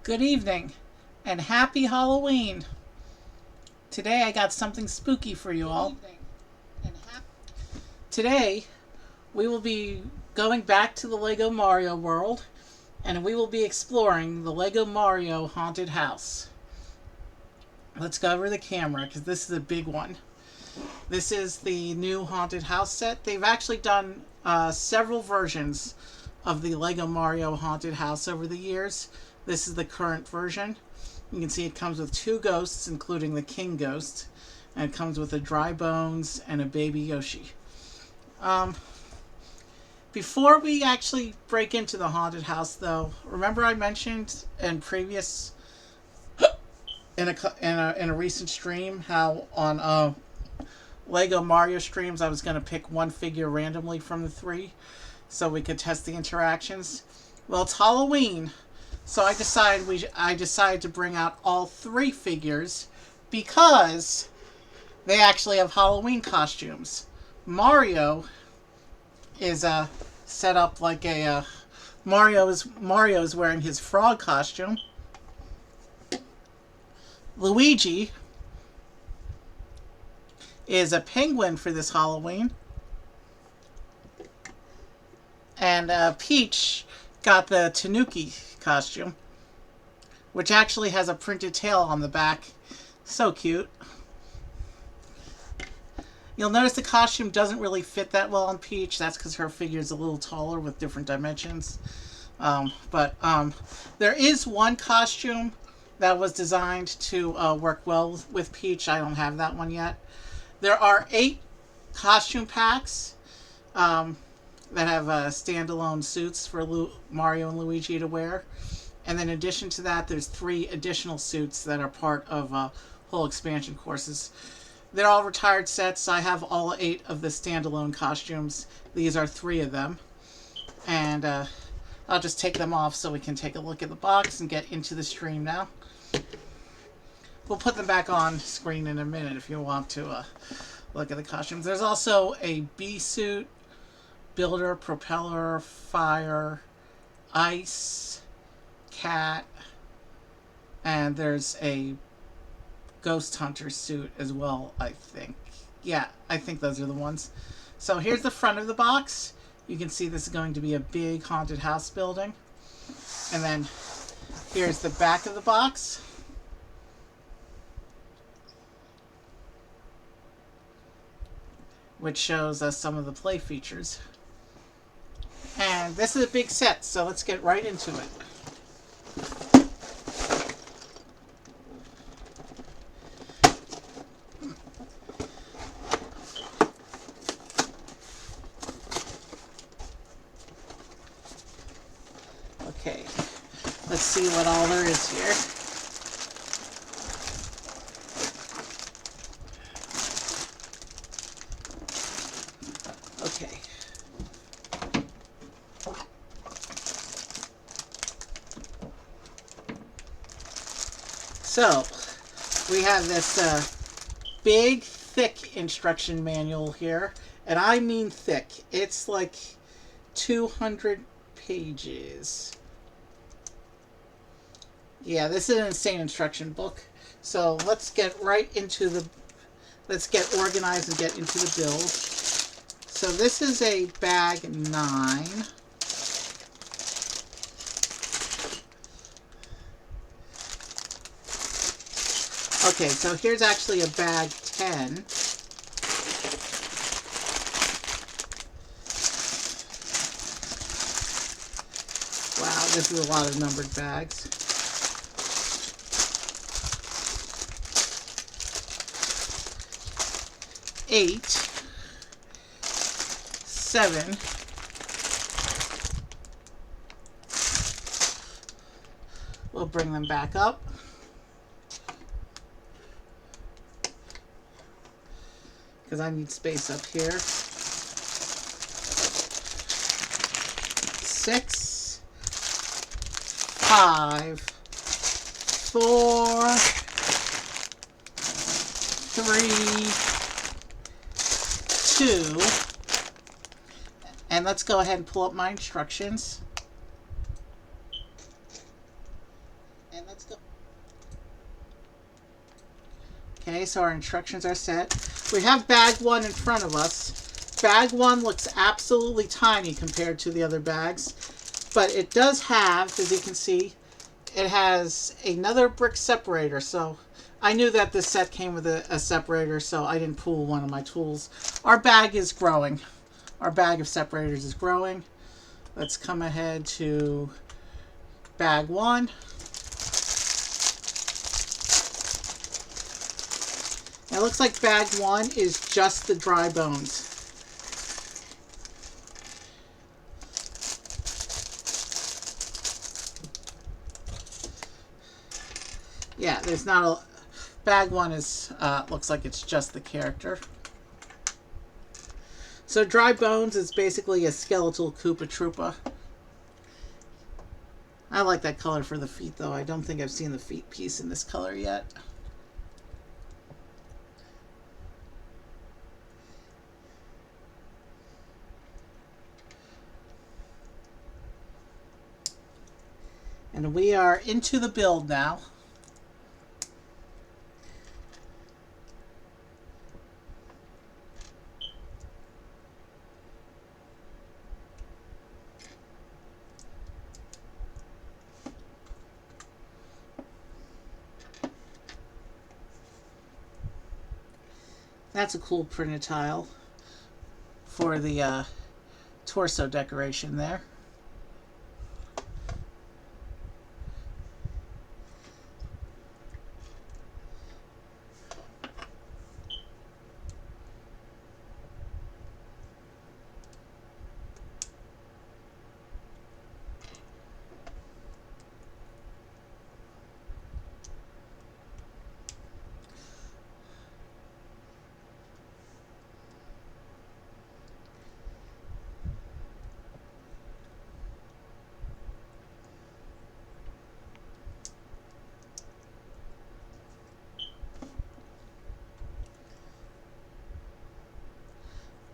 Good evening and happy Halloween. Today I got something spooky for you all. Today we will be going back to the Lego Mario world and we will be exploring the Lego Mario haunted house. Let's go over the camera because this is a big one. This is the new haunted house set. They've actually done several versions of the Lego Mario haunted house over the years. This is the current version. You can see it comes with two ghosts, including the King Ghost, and it comes with a dry bones and a baby Yoshi. Before we actually break into the haunted house, though, remember I mentioned in previous in a recent stream how on Lego Mario streams I was going to pick one figure randomly from the three so we could test the interactions. Well, it's Halloween, so I decided to bring out all three figures because they actually have Halloween costumes. Mario is set up like a Mario is wearing his frog costume. Luigi is a penguin for this Halloween. And Peach got the Tanuki costume, which actually has a printed tail on the back. So cute. You'll notice the costume doesn't really fit that well on Peach. That's because her figure is a little taller with different dimensions. But there is one costume that was designed to work well with Peach. I don't have that one yet. There are 8 costume packs that have standalone suits for Mario and Luigi to wear. And then in addition to that, there's 3 additional suits that are part of whole expansion courses. They're all retired sets. I have all 8 of the standalone costumes. These are 3 of them. And I'll just take them off so we can take a look at the box and get into the stream now. We'll put them back on screen in a minute if you want to look at the costumes. There's also a bee suit, builder, propeller, fire, ice, cat, and there's a ghost hunter suit as well, I think. Yeah, I think those are the ones. So here's the front of the box. You can see this is going to be a big haunted house building. And then here's the back of the box. Which shows us some of the play features. And this is a big set, so let's get right into it. Okay, let's see what all there is here. Okay. So, we have this big, thick instruction manual here. And I mean thick. It's like 200 pages. Yeah, this is an insane instruction book. So, let's get right into the... Let's get organized and get into the build. So this is a bag 9. Okay, so here's actually a bag 10. Wow, this is a lot of numbered bags. Eight. 7. We'll bring them back up. Because I need space up here. 6. 5. 4. 3. 2. And let's go ahead and pull up my instructions. And Okay, so our instructions are set. We have bag 1 in front of us. Bag 1 looks absolutely tiny compared to the other bags, but it does have, as you can see, it has another brick separator. So I knew that this set came with a separator, so I didn't pull one of my tools. Our bag is growing. Our bag of separators is growing. Let's come ahead to bag 1. It looks like bag 1 is just the dry bones. Yeah, there's not a... Bag 1 is looks like it's just the character. So dry bones is basically a skeletal Koopa Troopa. I like that color for the feet, though. I don't think I've seen the feet piece in this color yet. And we are into the build now. That's a cool printed tile for the torso decoration there.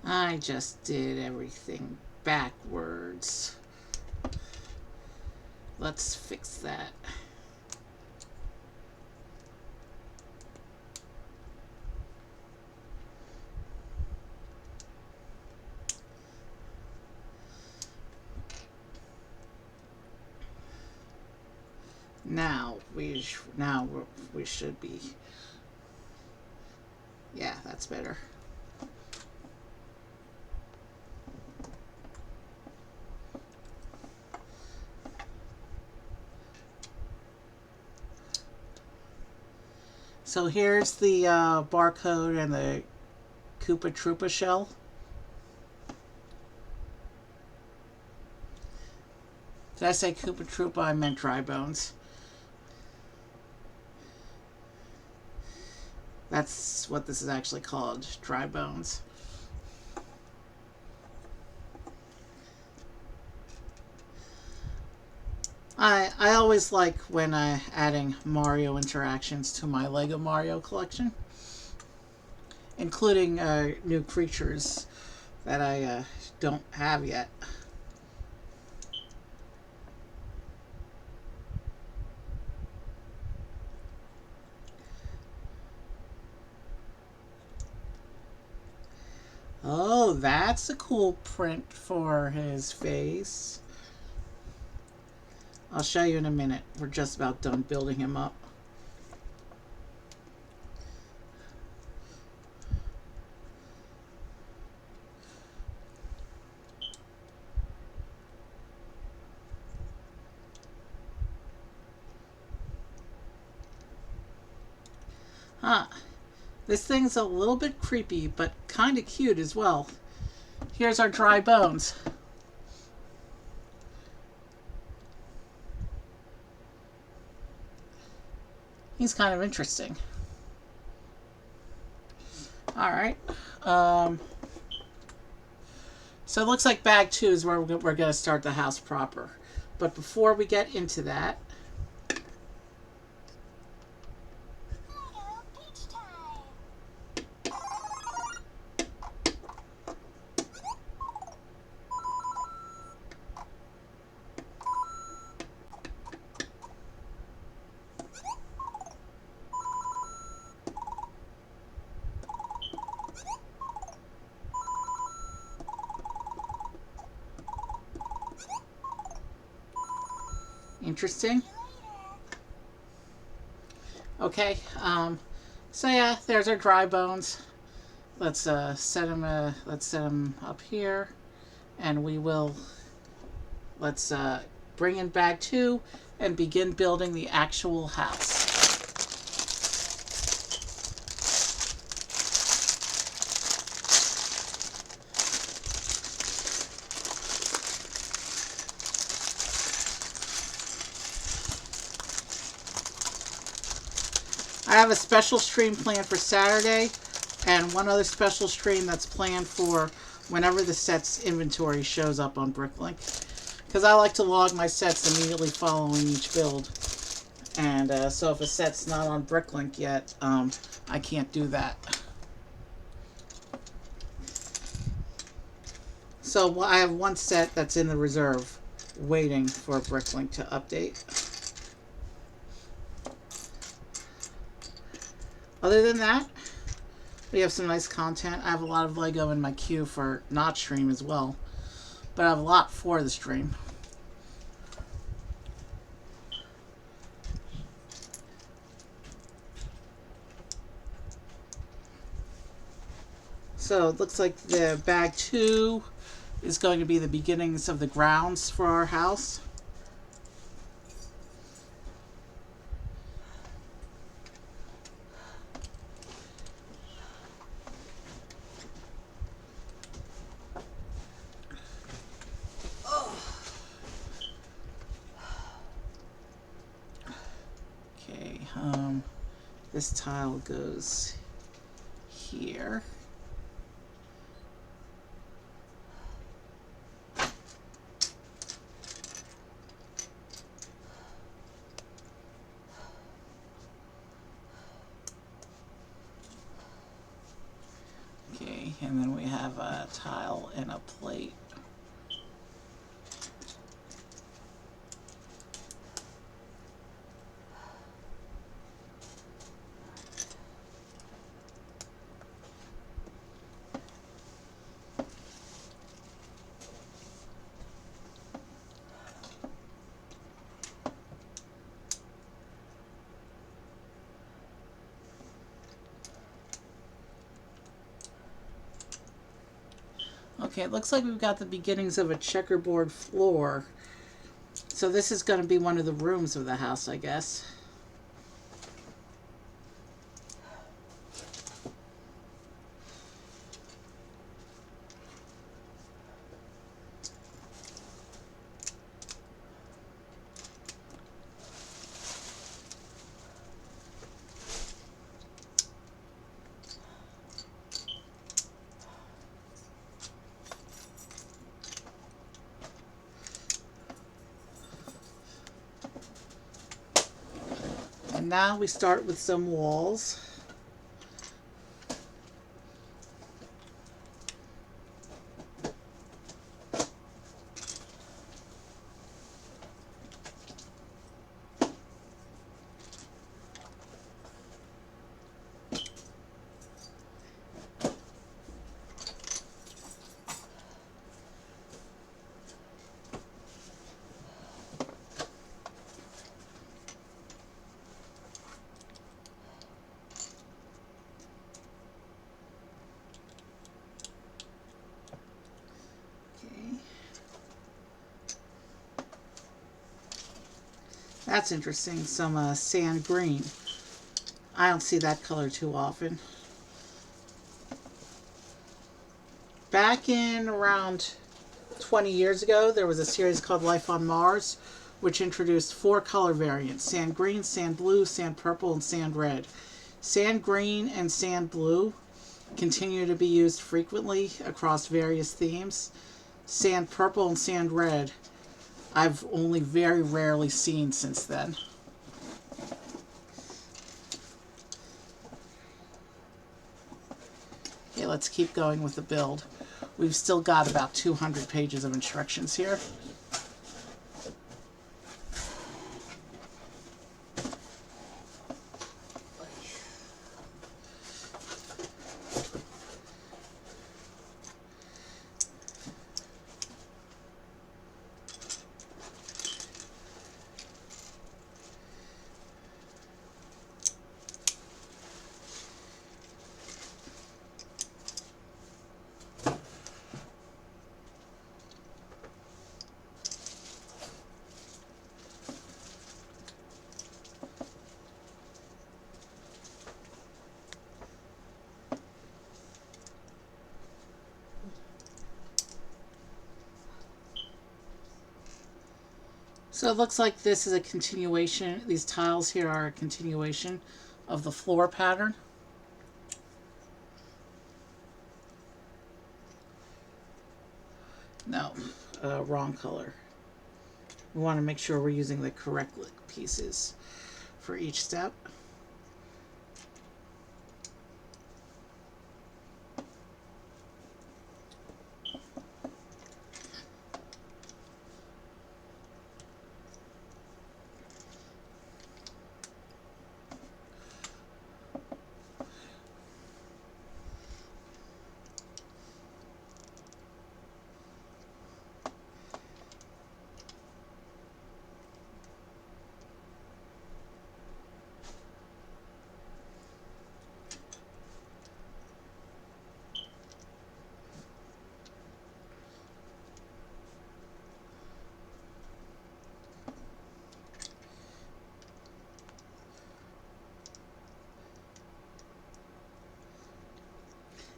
I just did everything backwards. Let's fix that. Now we should be. Yeah, that's better. So here's the barcode and the Koopa Troopa shell. Did I say Koopa Troopa? I meant dry bones. That's what this is actually called, dry bones. I always like when adding Mario interactions to my Lego Mario collection, including new creatures that I don't have yet. Oh, that's a cool print for his face. I'll show you in a minute. We're just about done building him up. Huh. This thing's a little bit creepy, but kind of cute as well. Here's our dry bones. He's kind of interesting. Alright. So it looks like bag 2 is where we're going to start the house proper. But before we get into that, Interesting. Okay. So yeah, there's our dry bones. Let's set them. Let's set them up here, and we will. Let's bring in bag 2 and begin building the actual house. I have a special stream planned for Saturday and one other special stream that's planned for whenever the set's inventory shows up on Bricklink. Because I like to log my sets immediately following each build. And so if a set's not on Bricklink yet, I can't do that. So I have one set that's in the reserve waiting for Bricklink to update. Other than that, we have some nice content. I have a lot of Lego in my queue for not stream as well. But I have a lot for the stream. So it looks like the bag 2 is going to be the beginnings of the grounds for our house. Okay, this tile goes here. Okay, and then we have a tile and a plate. Okay, it looks like we've got the beginnings of a checkerboard floor. So this is going to be one of the rooms of the house, I guess. And now we start with some walls. That's interesting, some sand green. I don't see that color too often. Back in around 20 years ago, there was a series called Life on Mars, which introduced 4 color variants: sand green, sand blue, sand purple, and sand red. Sand green and sand blue continue to be used frequently across various themes. Sand purple and sand red I've only very rarely seen since then. Okay, let's keep going with the build. We've still got about 200 pages of instructions here. So it looks like this is a continuation. These tiles here are a continuation of the floor pattern. No, wrong color. We want to make sure we're using the correct pieces for each step.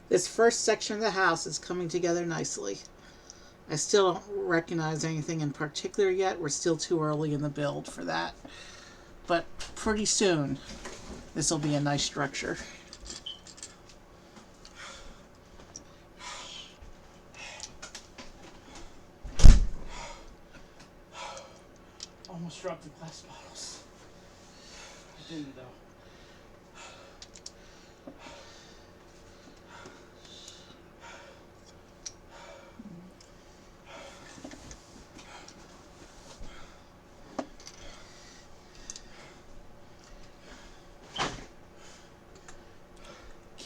This first section of the house is coming together nicely. I still don't recognize anything in particular yet. We're still too early in the build for that. But pretty soon, this will be a nice structure. Almost dropped the glass bottles. I didn't though.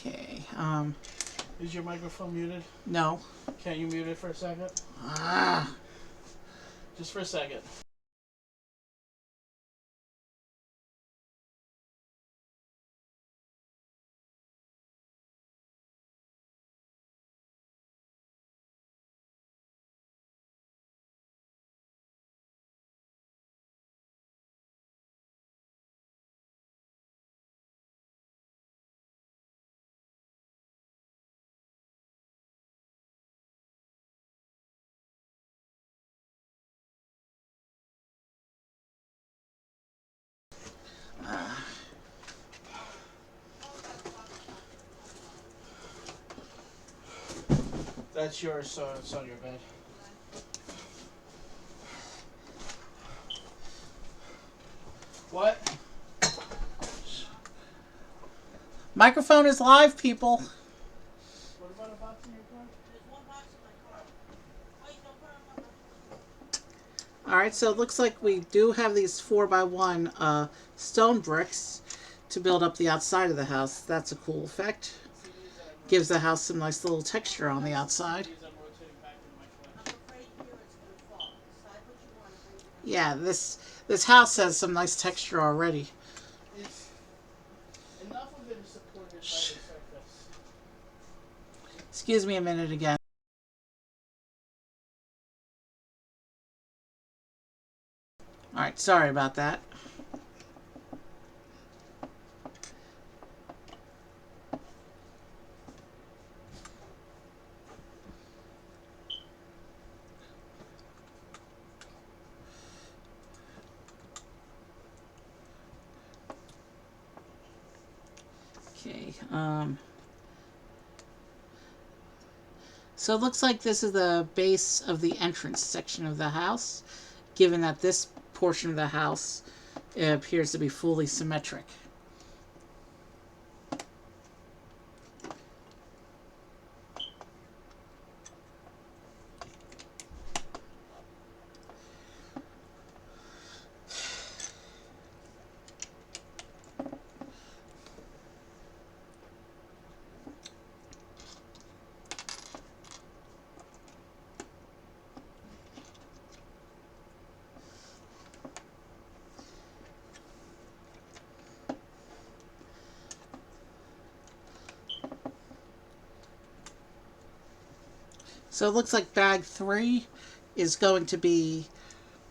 Okay. Is your microphone muted? No. Can't you mute it for a second? Ah. Just for a second. That's yours, so it's on your bed. What? Microphone is live, people. What about a box in your car? There's one box in my car. Wait, don't put it on my... All right, so it looks like we do have these 4x1 stone bricks to build up the outside of the house. That's a cool effect. Gives the house some nice little texture on the outside. I'm afraid here it's going to fall. Decide what you want to bring. Yeah, this house has some nice texture already. It's enough of it is supported by the surface. Excuse me a minute again. All right, sorry about that. Okay, so it looks like this is the base of the entrance section of the house, given that this portion of the house appears to be fully symmetric. So it looks like bag 3 is going to be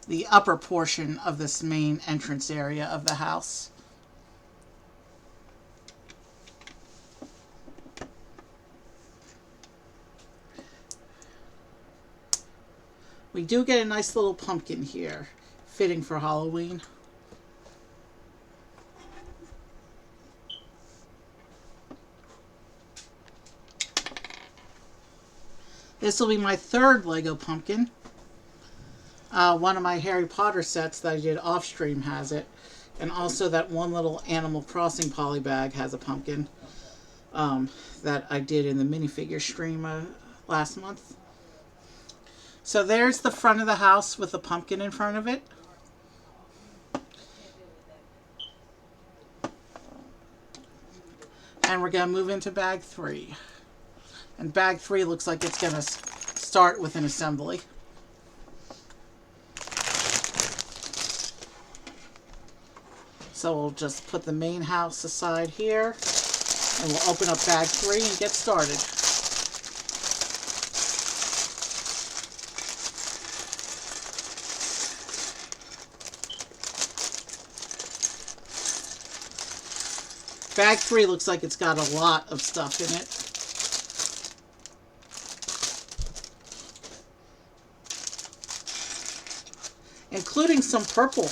the upper portion of this main entrance area of the house. We do get a nice little pumpkin here. fitting for Halloween. This will be my third Lego pumpkin. One of my Harry Potter sets that I did off stream has it. And also that one little Animal Crossing poly bag has a pumpkin that I did in the minifigure stream last month. So there's the front of the house with the pumpkin in front of it. And we're going to move into bag 3. And bag 3 looks like it's going to start with an assembly. So we'll just put the main house aside here, and we'll open up bag 3 and get started. Bag 3 looks like it's got a lot of stuff in it. Including some purple.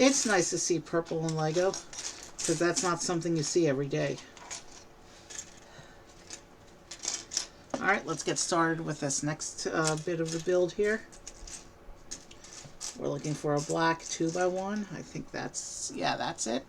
It's nice to see purple in Lego, because that's not something you see every day. Alright, let's get started with this next bit of the build here. We're looking for a black 2x1. I think that's, yeah, that's it.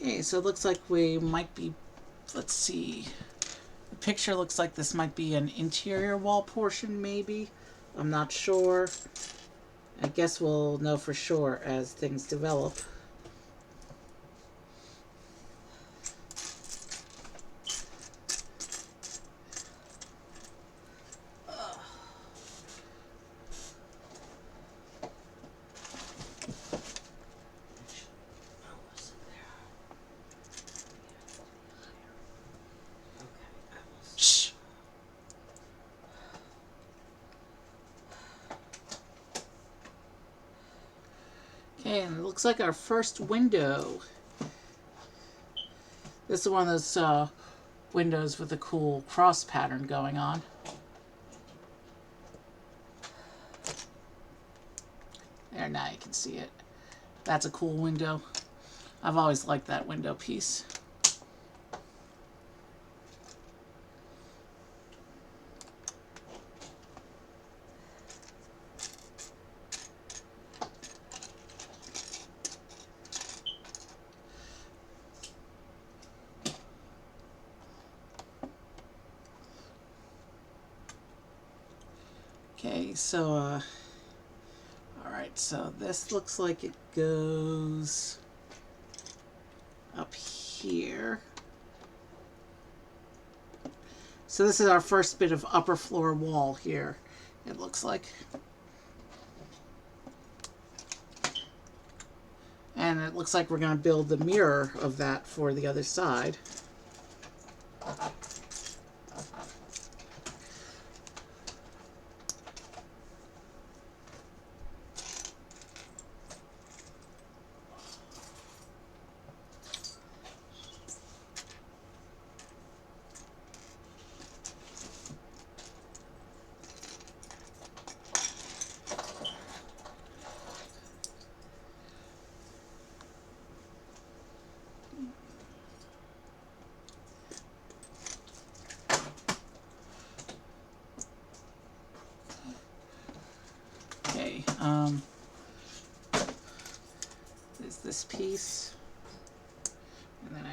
Okay, so it looks like we might be, let's see, the picture looks like this might be an interior wall portion maybe. I'm not sure. I guess we'll know for sure as things develop. Okay, and it looks like our first window. This is one of those windows with a cool cross pattern going on. There, now you can see it. That's a cool window. I've always liked that window piece. Okay, so, alright, so this looks like it goes up here. So this is our first bit of upper floor wall here, it looks like. And it looks like we're going to build the mirror of that for the other side. Okay,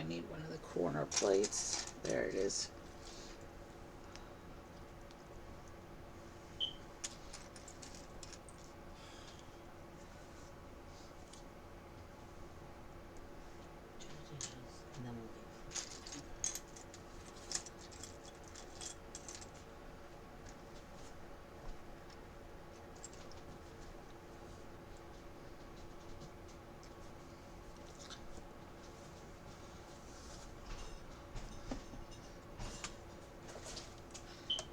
need one of the corner plates. There it is. And then we'll leave.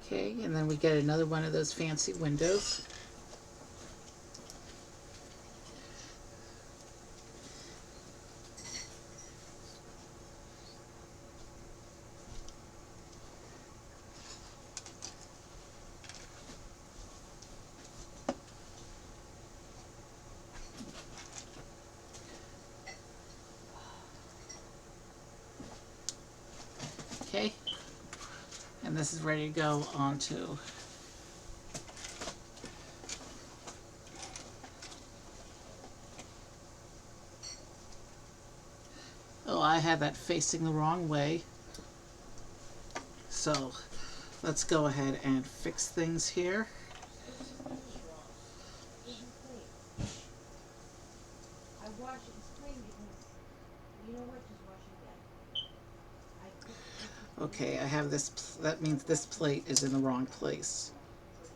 Okay, and then we get another one of those fancy windows. Okay, and this is ready to go onto oh, I had that facing the wrong way. So let's go ahead and fix things here. I wash it, it's clean because, you know what, just wash it again. I put pictures in Okay, I have this, that means this plate is in the wrong place. Also,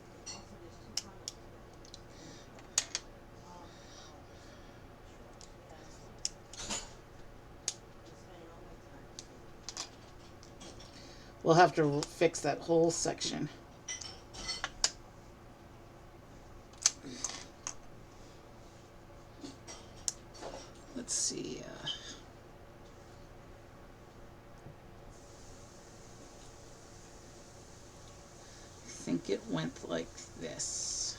there's two comments here. I'm spending all my time. We'll have to fix that whole section. Let's see. I think it went like this.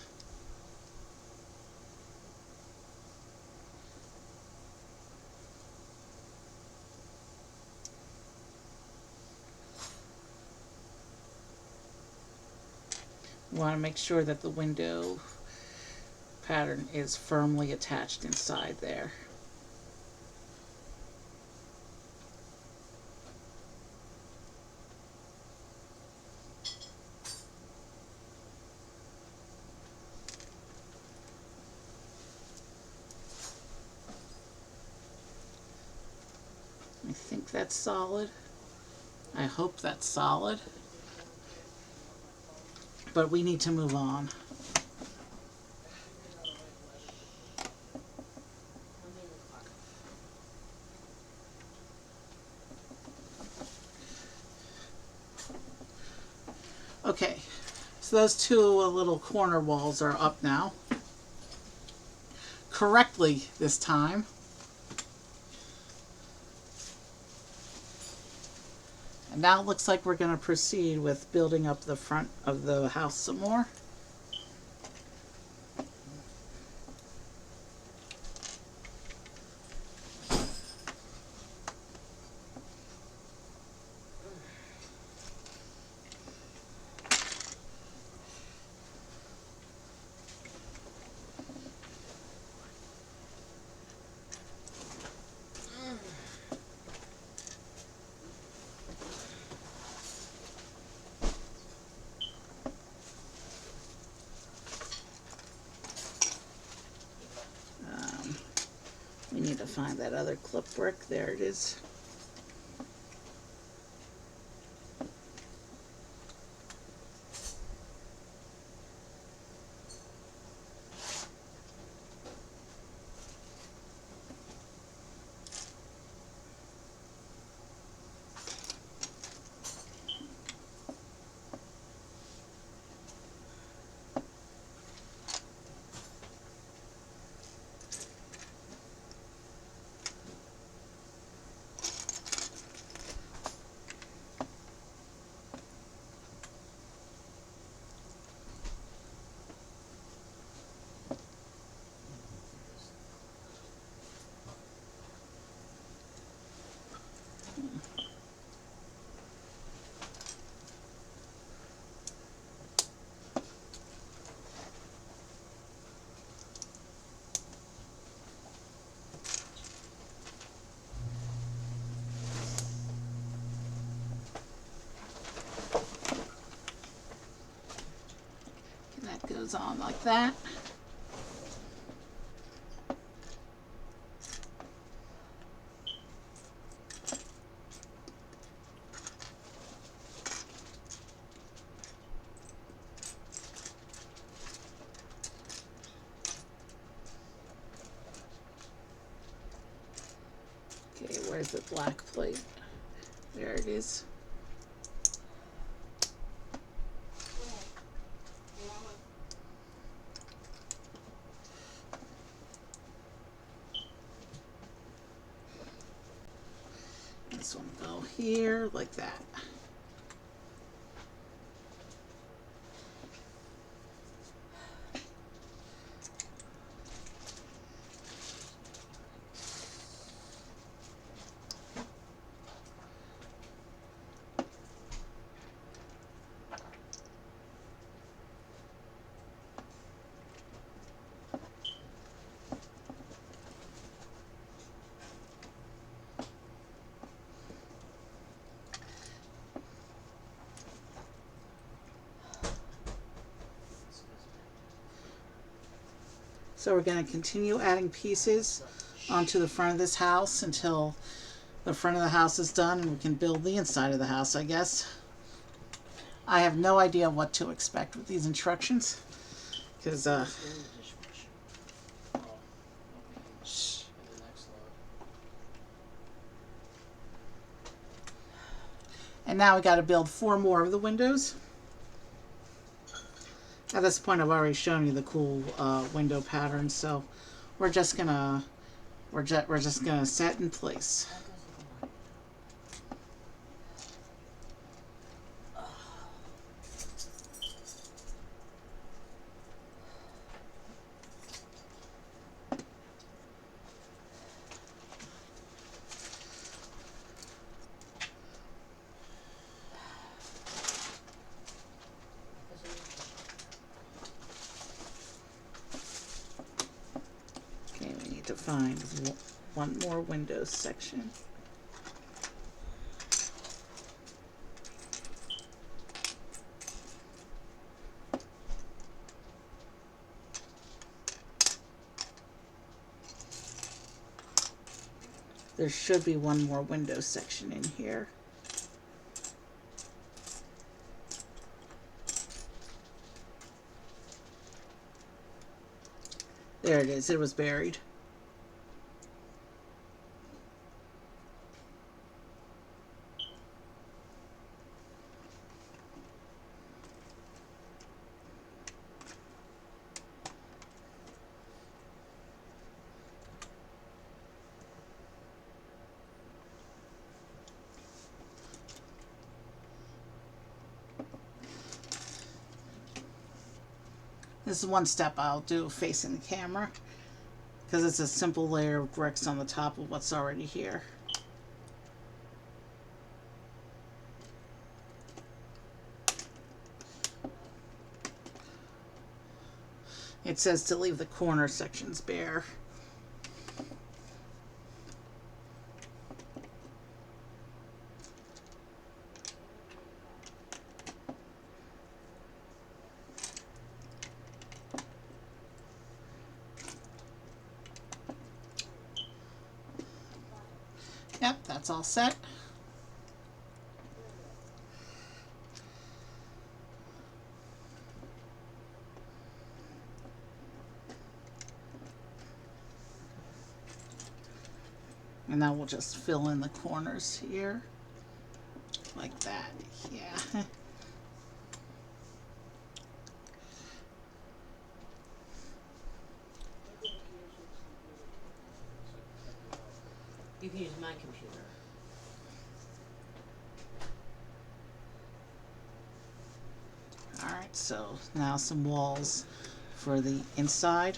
We want to make sure that the window pattern is firmly attached inside there. I think that's solid. I hope that's solid. But we need to move on. I'm in the car. Okay, so those two little corner walls are up now. Correctly this time. And now it looks like we're going to proceed with building up the front of the house some more. We need to find that other clip brick. There it is. goes on like that. Okay, where's the black plate? There it is. This one go here like that. So we're going to continue adding pieces onto the front of this house until the front of the house is done and we can build the inside of the house, I guess. I have no idea what to expect with these instructions because In the dishwasher. Oh, okay. shh. In the next load. And now we got to build 4 more of the windows. At this point, I've already shown you the cool window patterns, so we're just gonna set in place. Okay, we need to find one more windows section. There should be one more window section in here. There it is. It was buried. This is one step I'll do facing the camera because it's a simple layer of bricks on the top of what's already here. It says to leave the corner sections bare. Yep, that's all set. And now we'll just fill in the corners here. Like that, yeah. You can use my computer. Alright, so now some walls for the inside.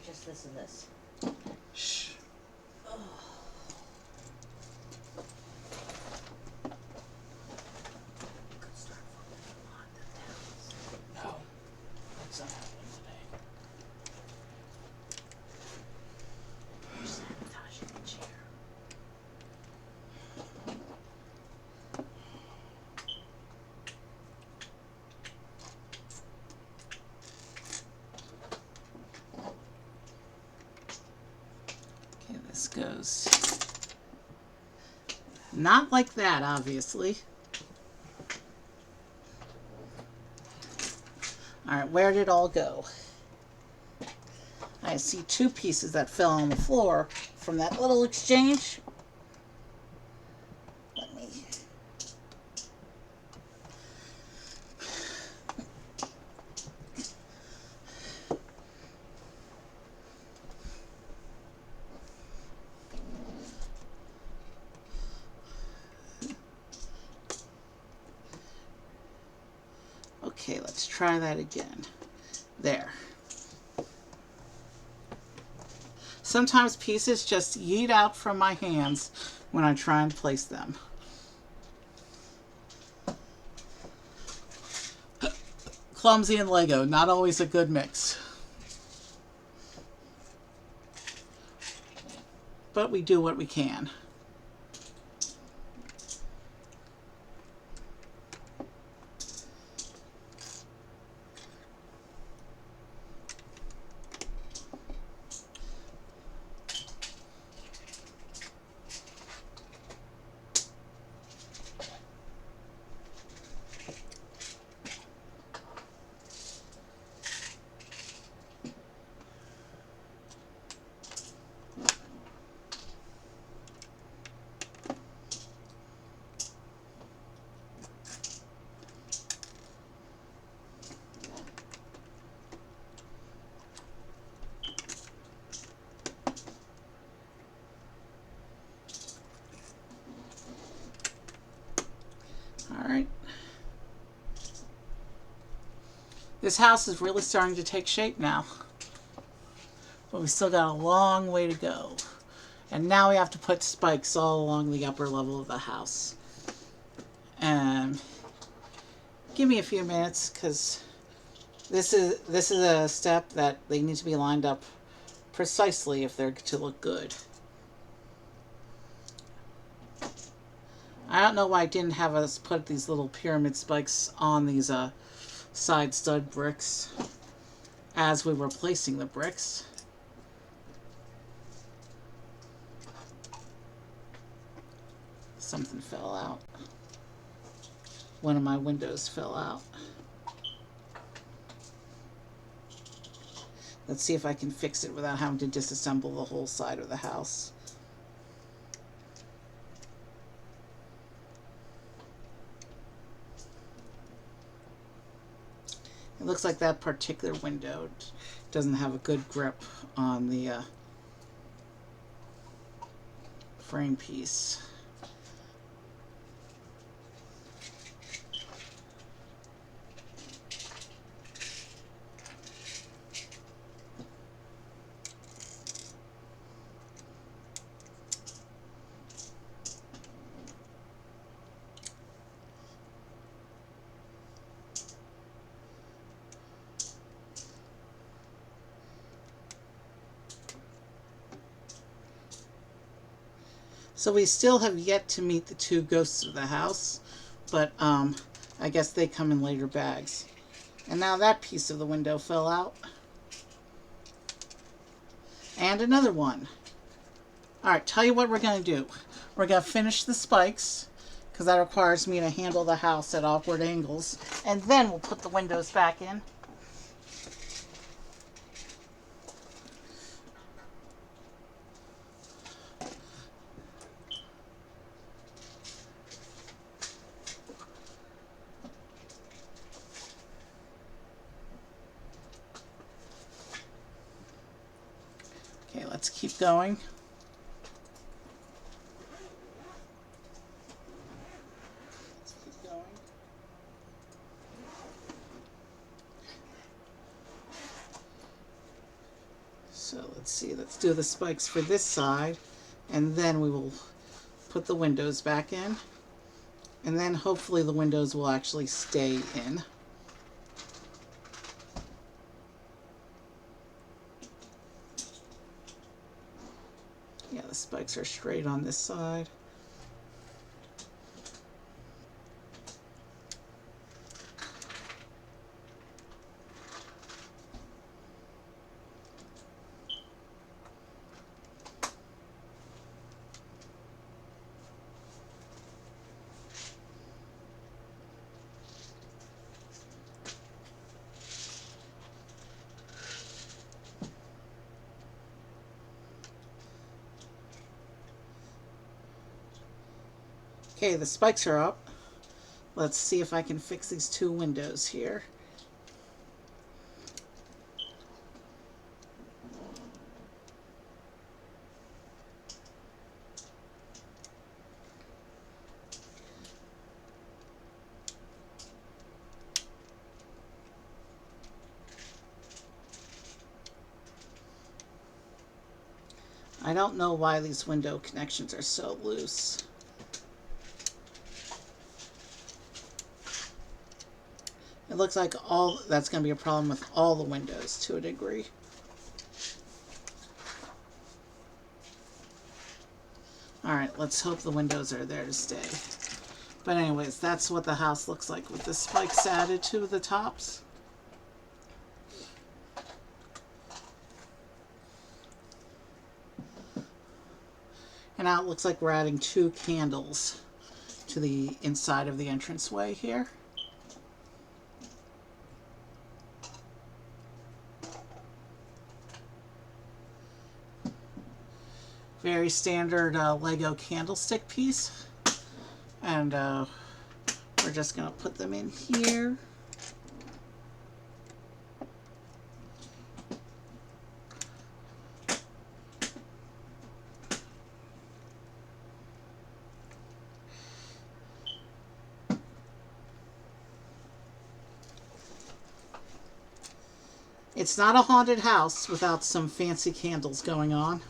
Just this and this. Shh. Good start. This goes not like that, obviously. All right, where did it all go? I see two pieces that fell on the floor from that little exchange. Let me... Okay, let's try that again. There. Sometimes pieces just yeet out from my hands when I try and place them. Clumsy and Lego, not always a good mix. But we do what we can. All right. This house is really starting to take shape now. But we still got a long way to go. And now we have to put spikes all along the upper level of the house. And give me a few minutes, because this is a step that they need to be lined up precisely if they're to look good. I don't know why I didn't have us put these little pyramid spikes on these side stud bricks as we were placing the bricks. Something fell out. One of my windows fell out. Let's see if I can fix it without having to disassemble the whole side of the house. It looks like that particular window doesn't have a good grip on the frame piece. So we still have yet to meet the two ghosts of the house, but I guess they come in later bags. And now that piece of the window fell out. And another one. Alright, tell you what we're going to do. We're going to finish the spikes, because that requires me to handle the house at awkward angles. And then we'll put the windows back in. Okay, let's keep going. So let's see, let's do the spikes for this side, and then we will put the windows back in, and then hopefully the windows will actually stay in. Yeah, the spikes are straight on this side. Okay, the spikes are up. Let's see if I can fix these two windows here. I don't know why these window connections are so loose. It looks like all that's going to be a problem with all the windows to a degree. Alright, let's hope the windows are there to stay. But anyways, that's what the house looks like with the spikes added to the tops. And now it looks like we're adding 2 candles to the inside of the entranceway here. Very standard Lego candlestick piece. And we're just going to put them in here. It's not a haunted house without some fancy candles going on.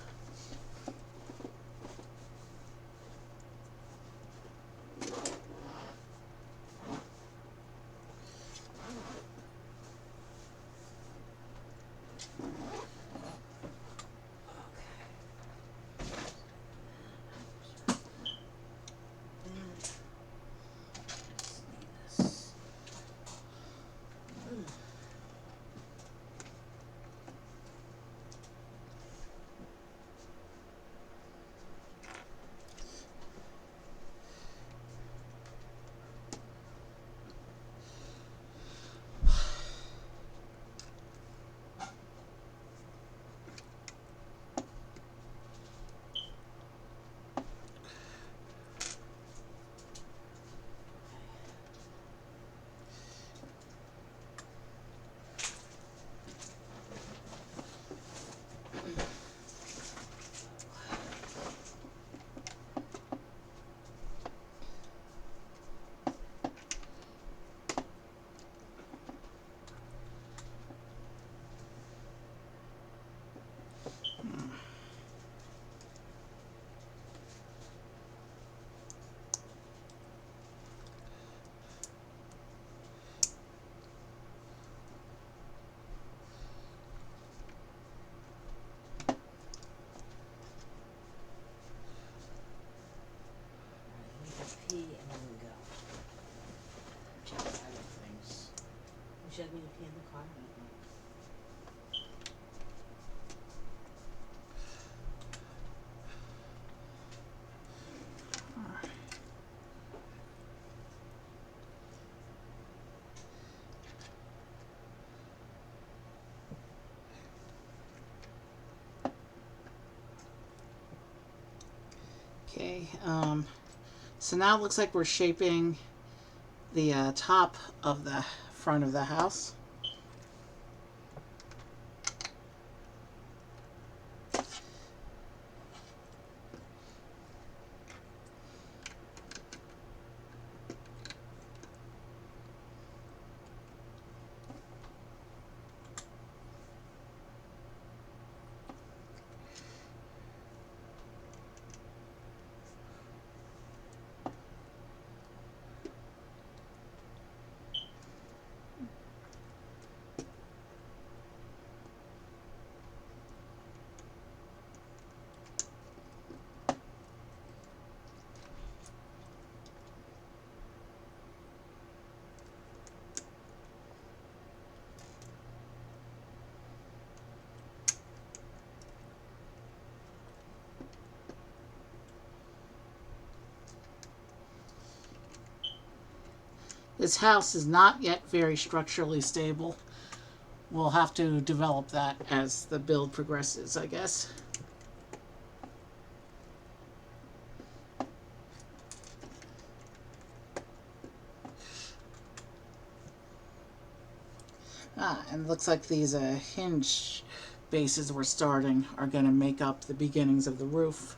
Pee and then we go. Check the other things. Would you like me to pee in the car? Okay, so now it looks like we're shaping the top of the front of the house. This house is not yet very structurally stable. We'll have to develop that as the build progresses, I guess. And it looks like these hinge bases we're starting are going to make up the beginnings of the roof.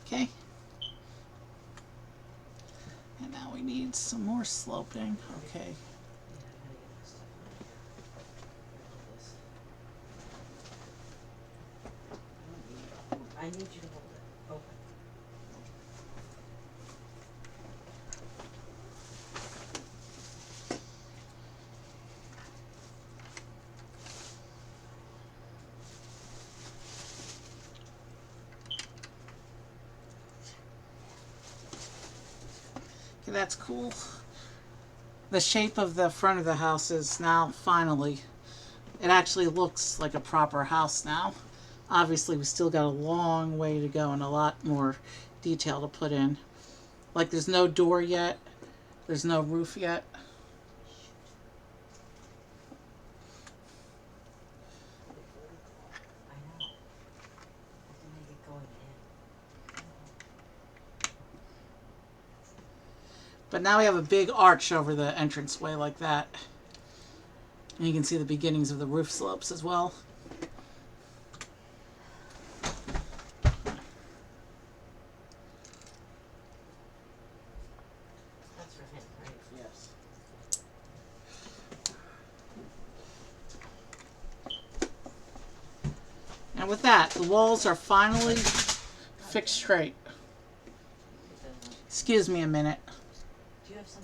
Okay. And now we need some more sloping. Okay. I need you to hold it open. Okay, that's cool. The shape of the front of the house is now finally, it actually looks like a proper house now. Obviously, we still got a long way to go and a lot more detail to put in. Like, there's no door yet, there's no roof yet. I know. I have to make it going in. But now we have a big arch over the entranceway like that. And you can see the beginnings of the roof slopes as well. That's for him, right? Yes. And with that, the walls are finally fixed straight. Excuse me a minute. Do you have some?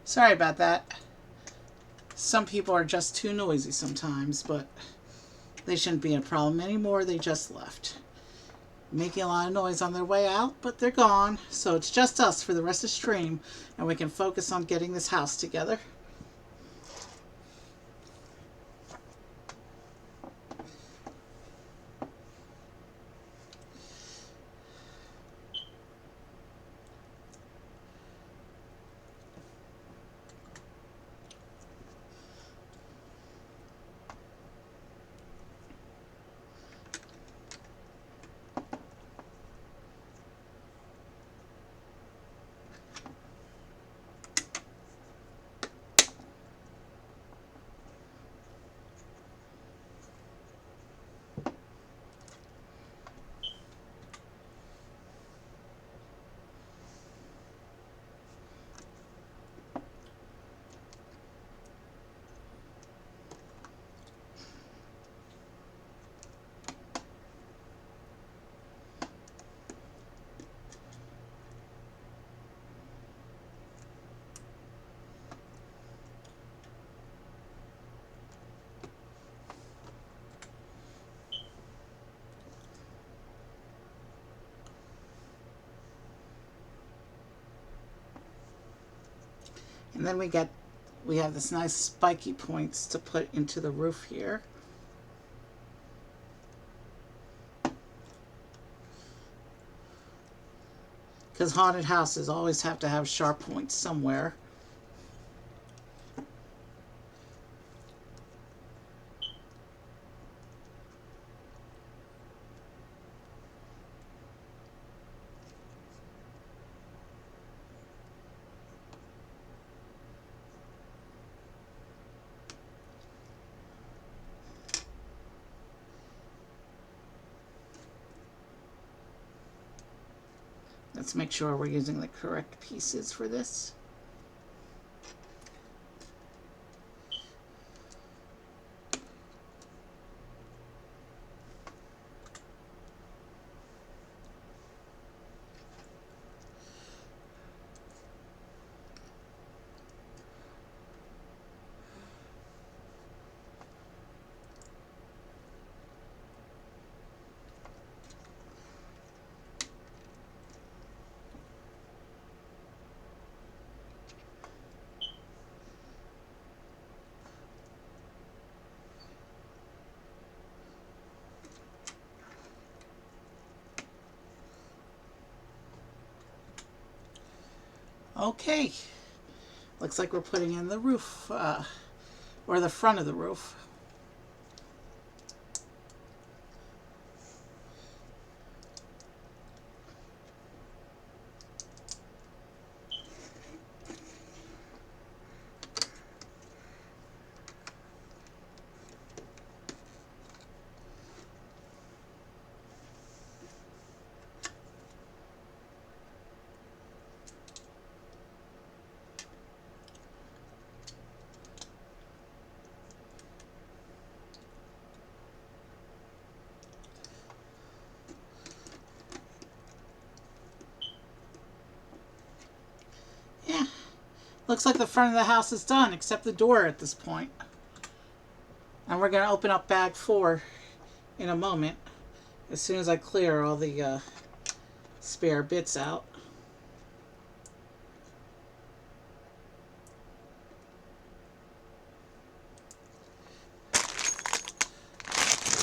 Sorry about that. Some people are just too noisy sometimes, but they shouldn't be a problem anymore. They just left. Making a lot of noise on their way out, but they're gone. So it's just us for the rest of the stream, and we can focus on getting this house together. And then we get we have this nice spiky points to put into the roof here. Because haunted houses always have to have sharp points somewhere. Let's make sure we're using the correct pieces for this. Okay, looks like we're putting in the roof, or the front of the roof. Yeah, looks like the front of the house is done, except the door at this point. And we're going to open up bag 4 in a moment, as soon as I clear all the spare bits out.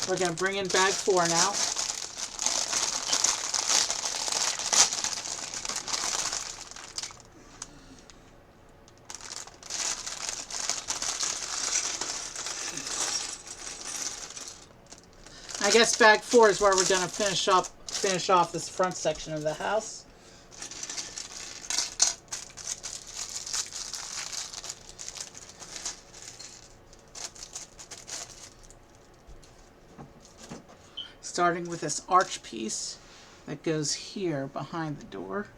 We're going to bring in bag 4 now. I guess bag 4 is where we're going to finish off this front section of the house. Starting with this arch piece that goes here behind the door.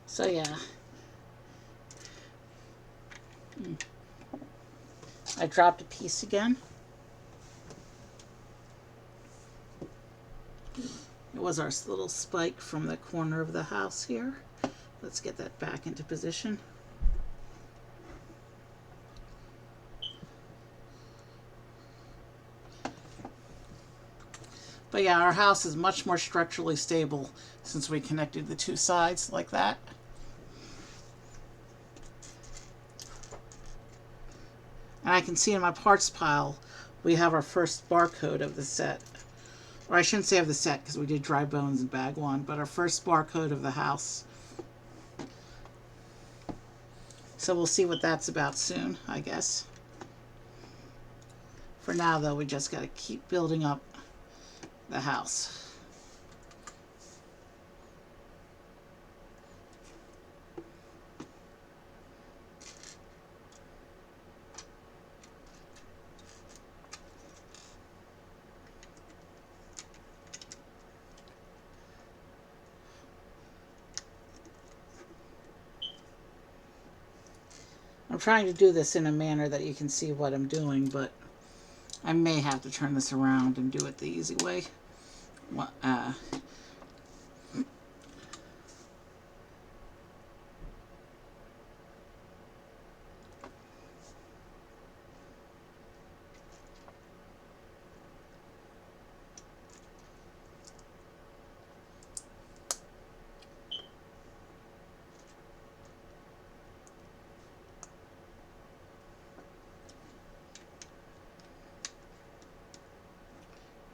So yeah, I dropped a piece again. It was our little spike from the corner of the house here. Let's get that back into position. But yeah, our house is much more structurally stable since we connected the two sides like that. And I can see in my parts pile, we have our first barcode of the set. Or I shouldn't say of the set because we did dry bones in bag one, but our first barcode of the house. So we'll see what that's about soon, I guess. For now, though, we just got to keep building up the house. I'm trying to do this in a manner that you can see what I'm doing, but I may have to turn this around and do it the easy way.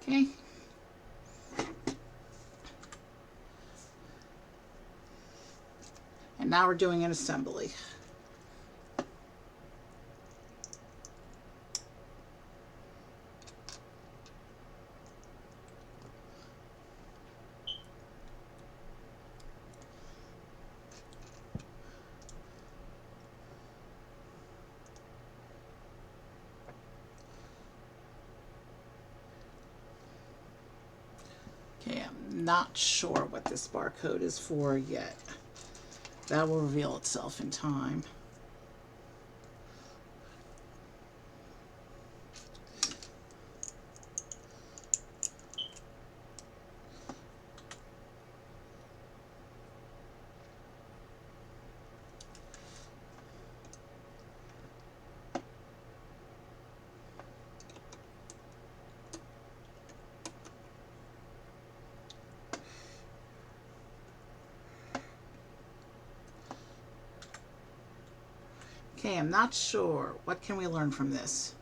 Okay. And now we're doing an assembly. Okay, I'm not sure what this barcode is for yet. That will reveal itself in time. Okay, I'm not sure. What can we learn from this?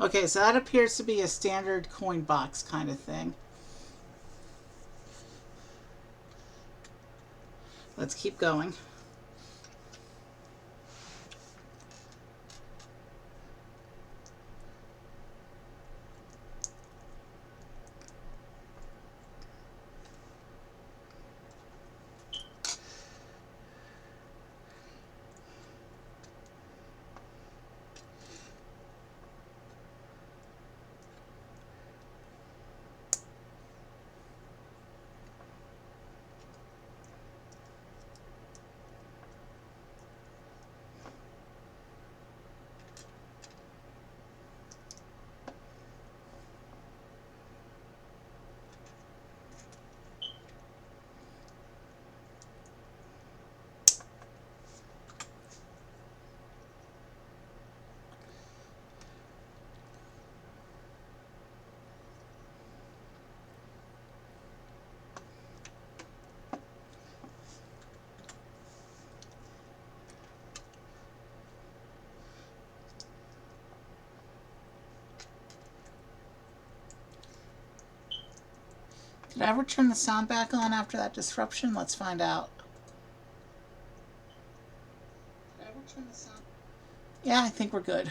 Okay, so that appears to be a standard coin box kind of thing. Let's keep going. Did I ever turn the sound back on after that disruption? Let's find out. Did I ever turn the sound? Yeah, I think we're good.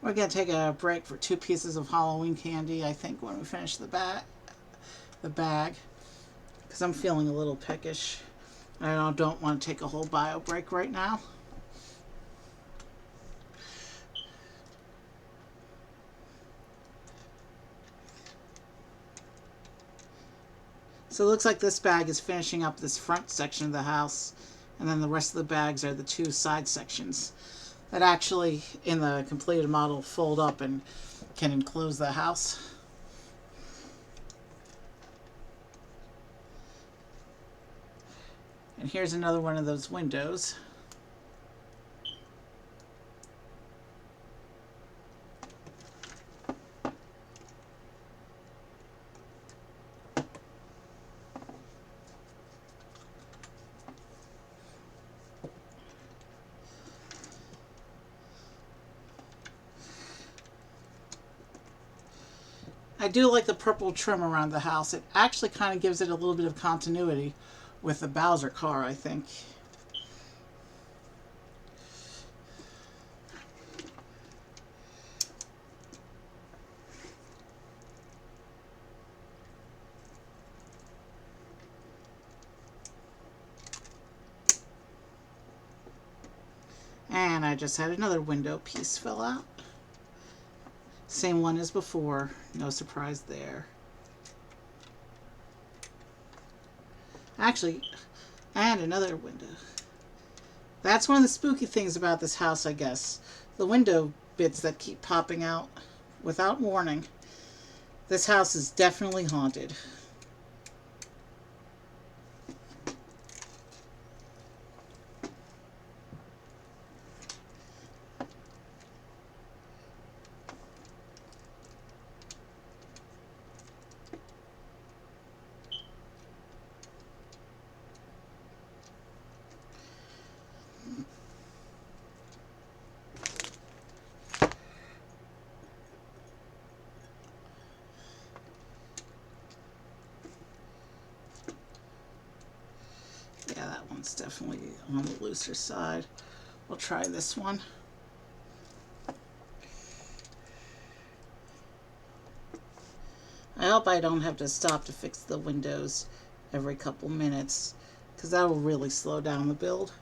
We're gonna take a break for 2 pieces of Halloween candy, I think, when we finish the bag, because I'm feeling a little peckish. I don't want to take a whole bio break right now. So it looks like this bag is finishing up this front section of the house, and then the rest of the bags are the 2 side sections that actually, in the completed model, fold up and can enclose the house. And here's another one of those windows. I do like the purple trim around the house. It actually kind of gives it a little bit of continuity with the Bowser car, I think. And I just had another window piece fill out. Same one as before, no surprise there. Actually, and another window. That's one of the spooky things about this house, I guess. The window bits that keep popping out without warning. This house is definitely haunted. Yeah, that one's definitely on the looser side. We'll try this one. I hope I don't have to stop to fix the windows every couple minutes, because that will really slow down the build.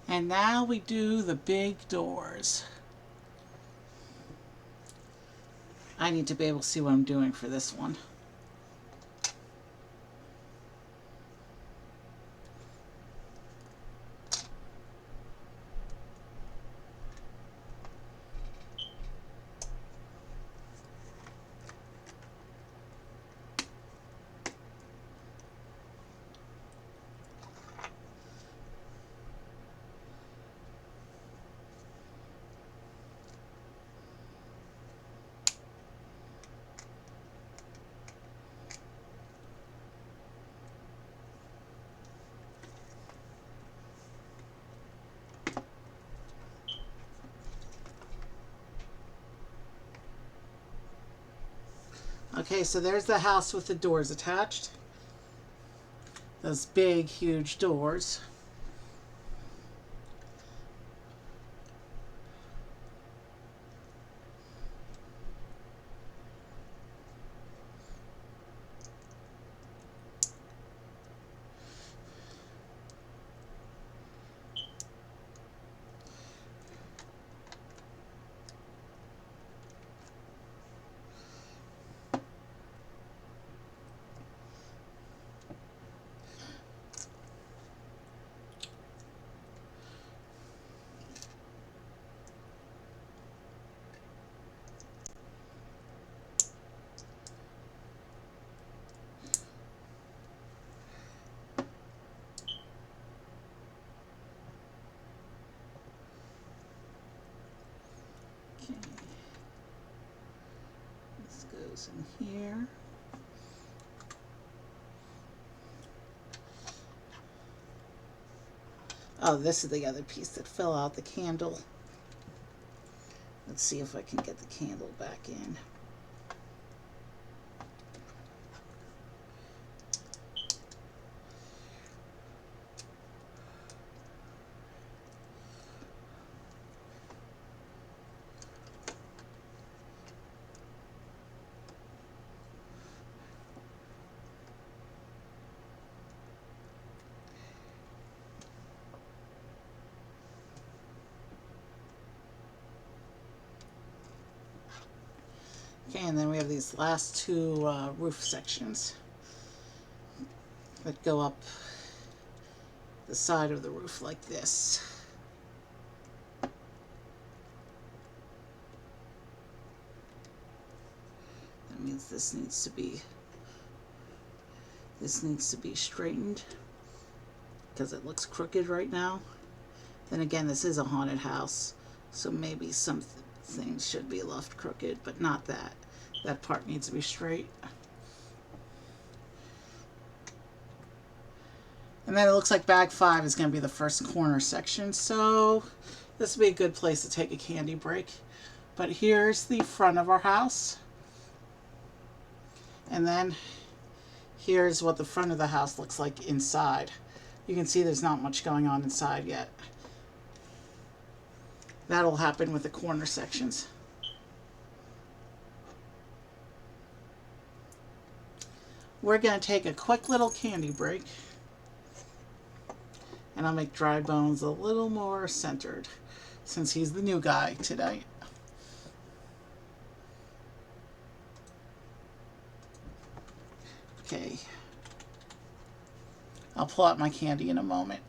And now we do the big doors. I need to be able to see what I'm doing for this one. Okay, so there's the house with the doors attached. Those big, huge doors. Okay. This goes in here. Oh, this is the other piece that fell out, the candle. Let's see if I can get the candle back in. Okay, and then we have these last two roof sections that go up the side of the roof like this. That means this needs to be straightened because it looks crooked right now. Then again, this is a haunted house, so maybe some things should be left crooked, but not that. That part needs to be straight. And then it looks like bag 5 is going to be the first corner section, so this would be a good place to take a candy break. But here's the front of our house. And then here's what the front of the house looks like inside. You can see there's not much going on inside yet. That'll happen with the corner sections. We're going to take a quick little candy break. And I'll make Dry Bones a little more centered since he's the new guy today. Okay. I'll pull out my candy in a moment.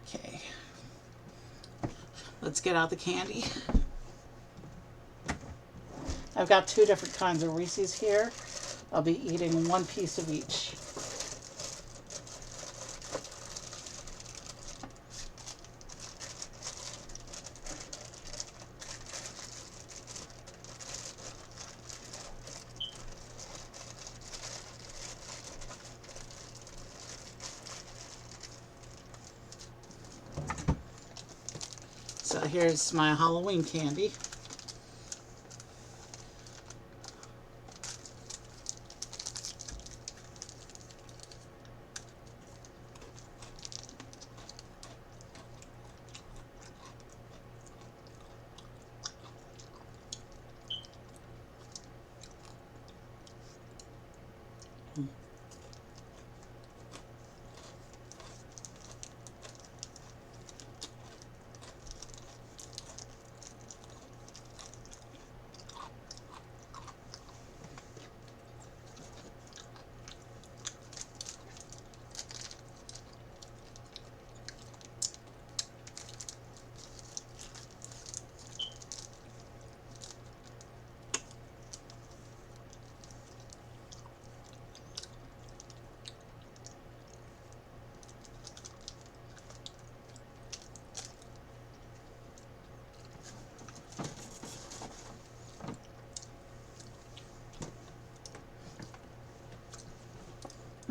Okay. Let's get out the candy. I've got 2 different kinds of Reese's here. I'll be eating 1 piece of each. So here's my Halloween candy.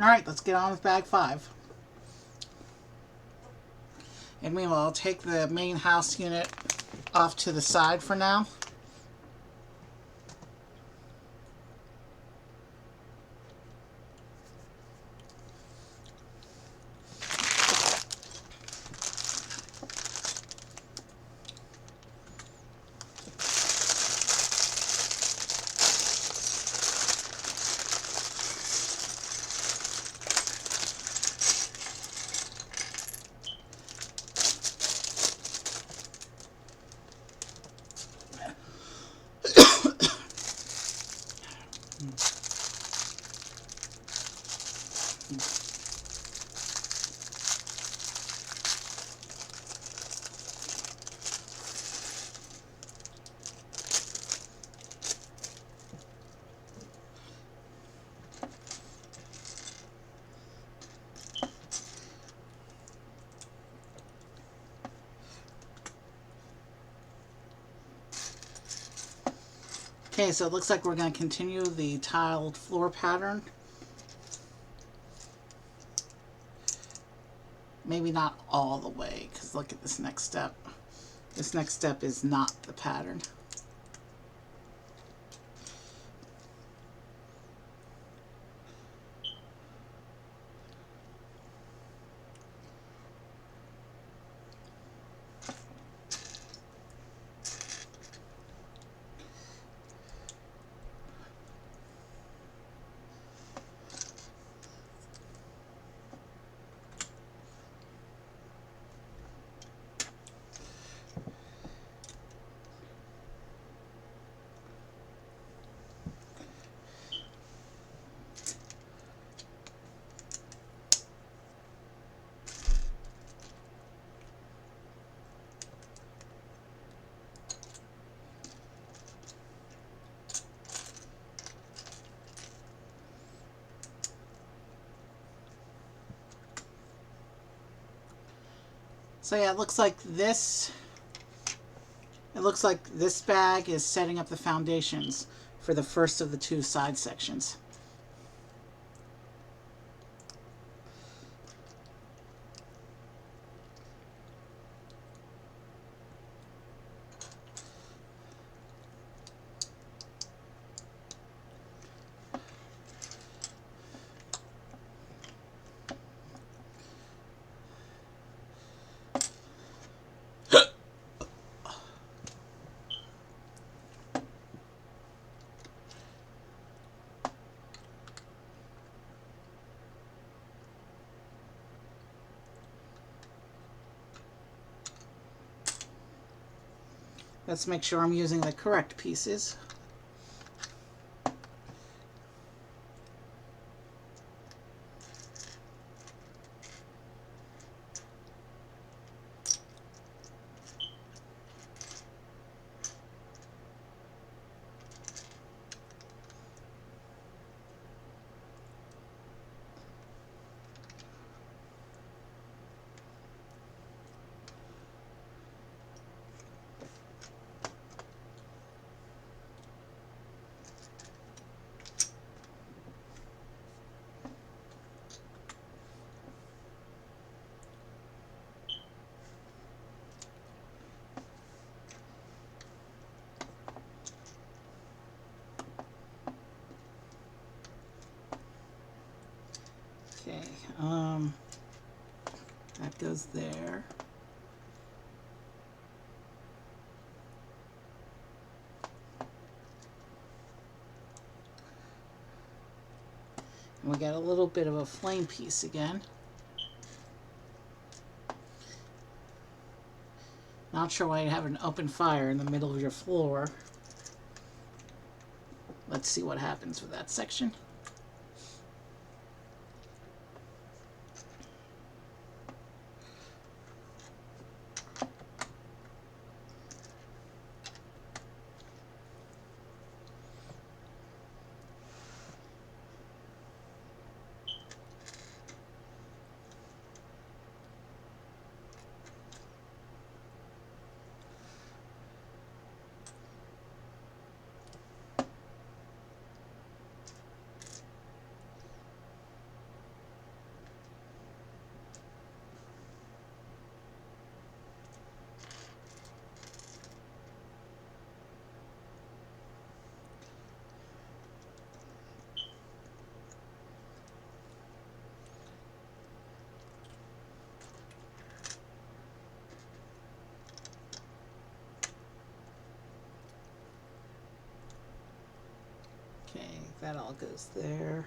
Alright, let's get on with bag 5. And meanwhile, I'll take the main house unit off to the side for now. Okay, so it looks like we're going to continue the tiled floor pattern. Maybe not all the way, because look at this next step. This next step is not the pattern. So yeah, it looks like this bag is setting up the foundations for the first of the 2 side sections. Let's make sure I'm using the correct pieces. Okay, that goes there. And we got a little bit of a flame piece again. Not sure why you have an open fire in the middle of your floor. Let's see what happens with that section. That all goes there.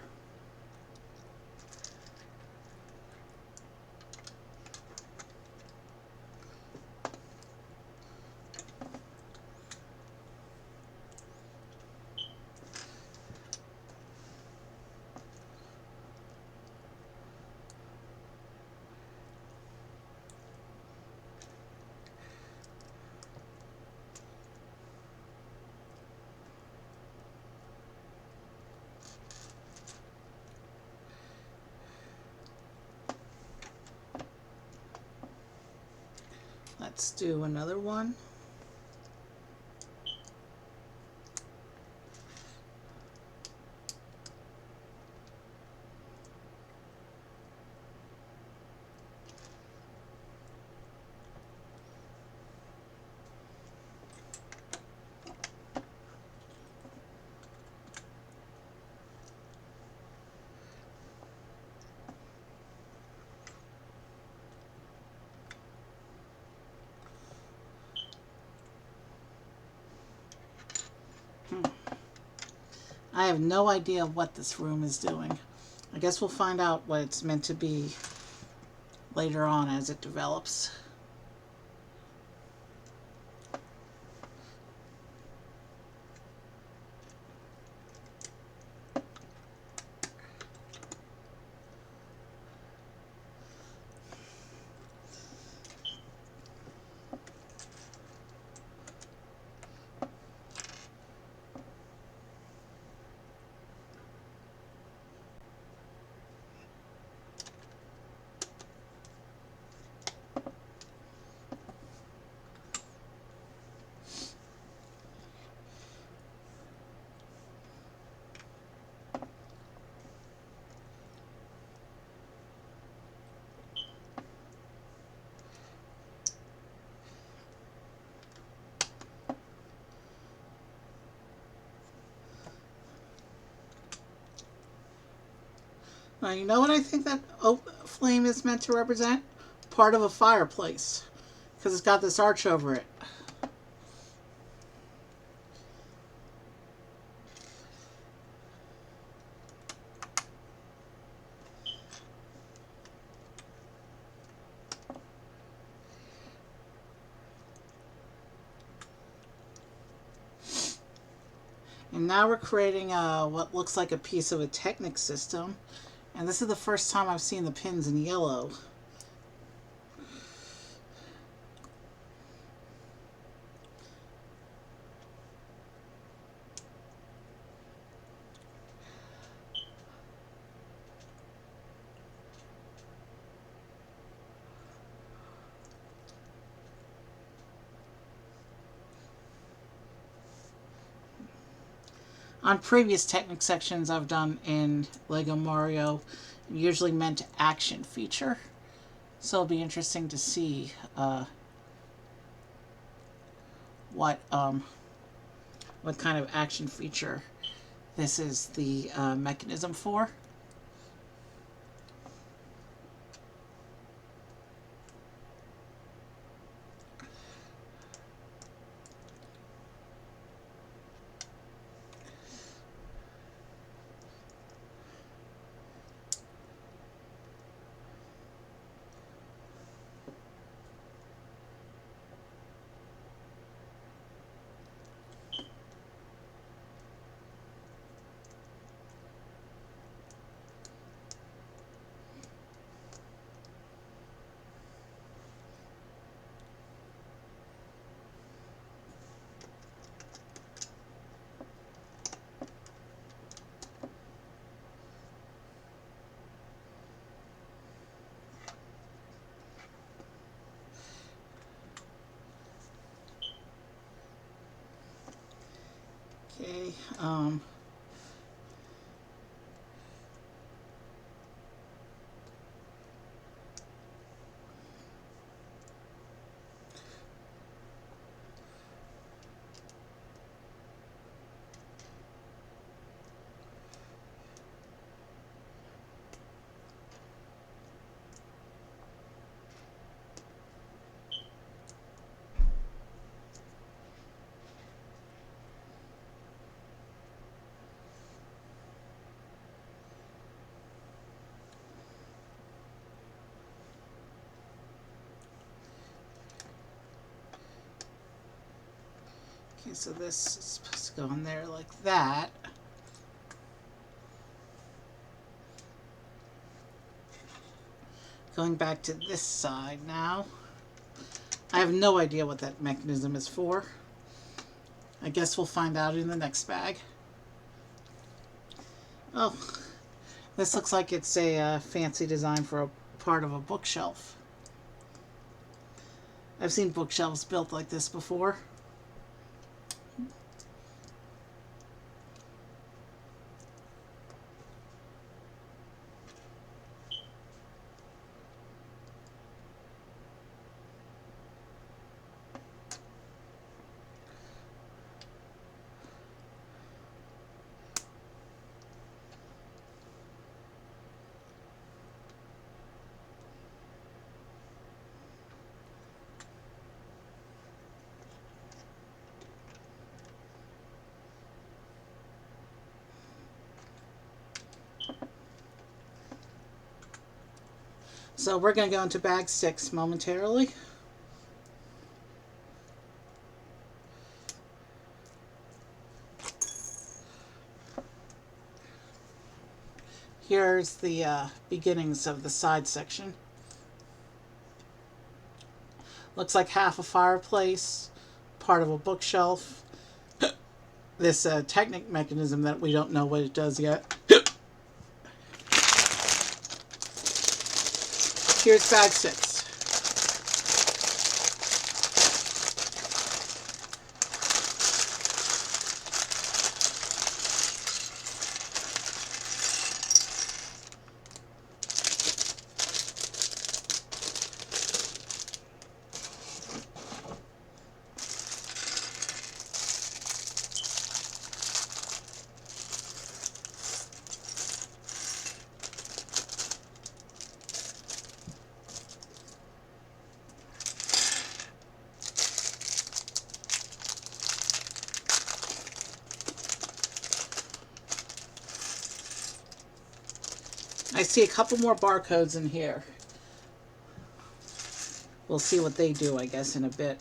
Let's do another one. I have no idea what this room is doing. I guess we'll find out what it's meant to be later on as it develops. Now, you know what I think that flame is meant to represent? Part of a fireplace, because it's got this arch over it. And now we're creating what looks like a piece of a Technic system. And this is the first time I've seen the pins in yellow. On previous Technic sections I've done in Lego Mario, usually meant action feature. So it'll be interesting to see what kind of action feature this is the mechanism for. Okay. Okay, so this is supposed to go in there like that. Going back to this side now. I have no idea what that mechanism is for. I guess we'll find out in the next bag. Oh, this looks like it's a fancy design for a part of a bookshelf. I've seen bookshelves built like this before. So we're going to go into bag 6 momentarily. Here's the beginnings of the side section. Looks like half a fireplace, part of a bookshelf. This Technic mechanism that we don't know what it does yet. Here's bag 6. I see a couple more barcodes in here. We'll see what they do, I guess, in a bit.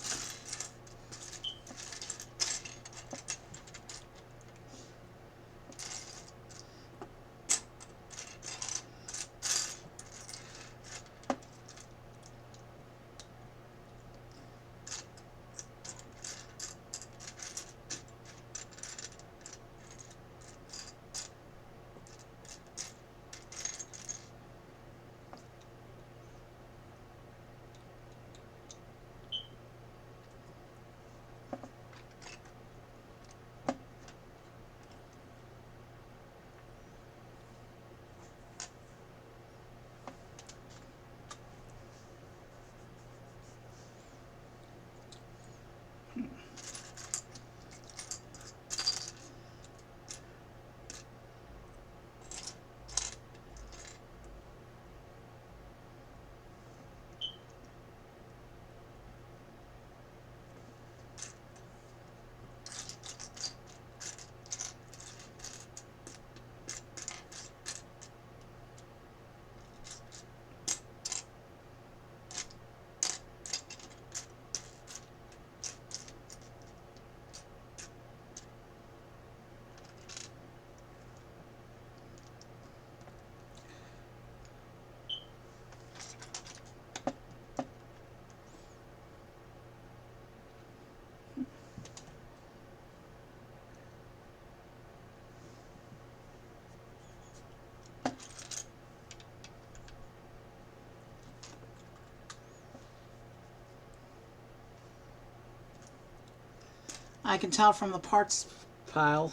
I can tell from the parts pile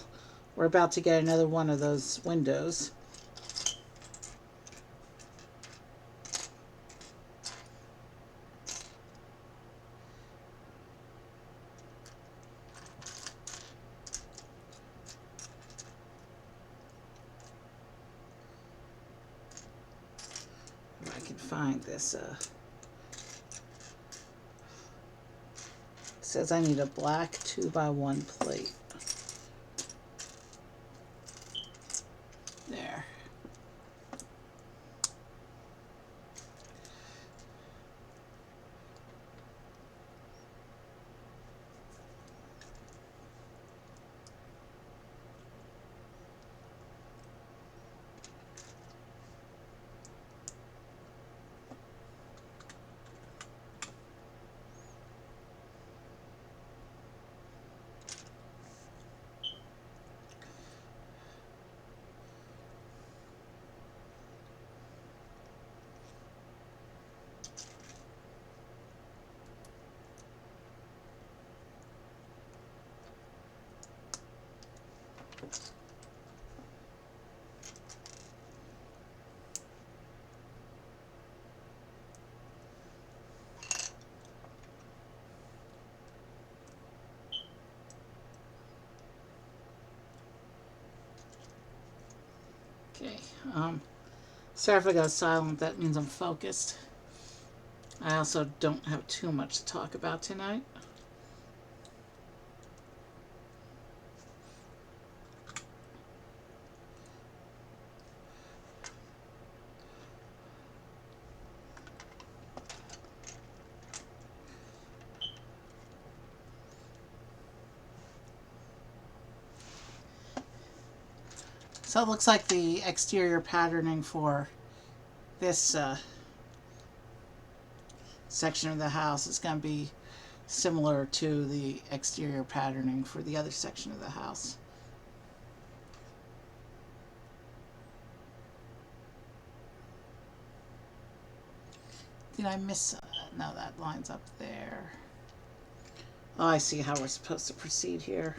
we're about to get another one of those windows. If I can find this, it says I need a black 2x1 plate. There. Okay. Sorry if I go silent. That means I'm focused. I also don't have too much to talk about tonight. So it looks like the exterior patterning for this section of the house is going to be similar to the exterior patterning for the other section of the house. Did I miss? No, that lines up there. Oh, I see how we're supposed to proceed here.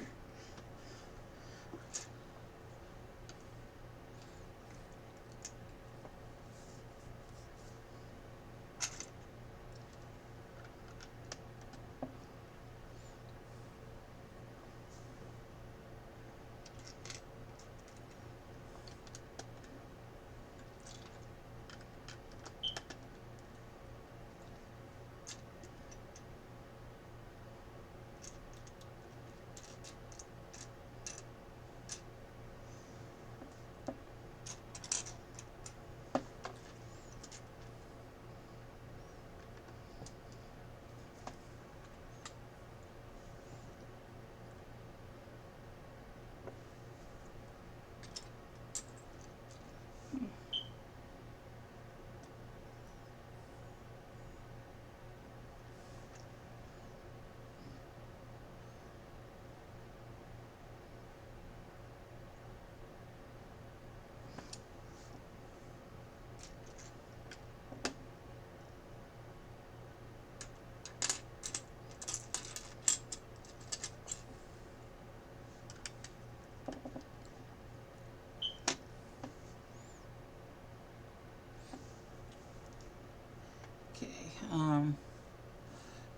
Okay.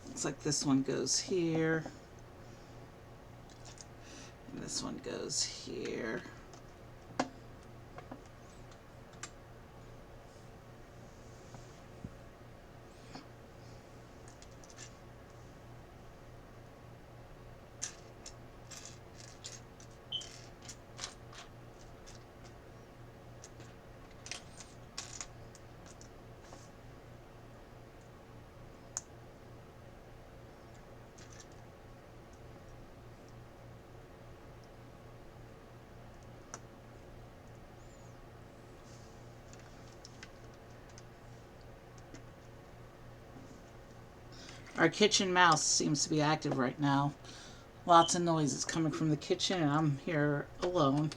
Looks like this one goes here. And this one goes here. Our kitchen mouse seems to be active right now. Lots of noise is coming from the kitchen, and I'm here alone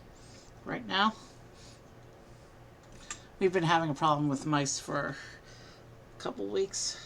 right now. We've been having a problem with mice for a couple weeks.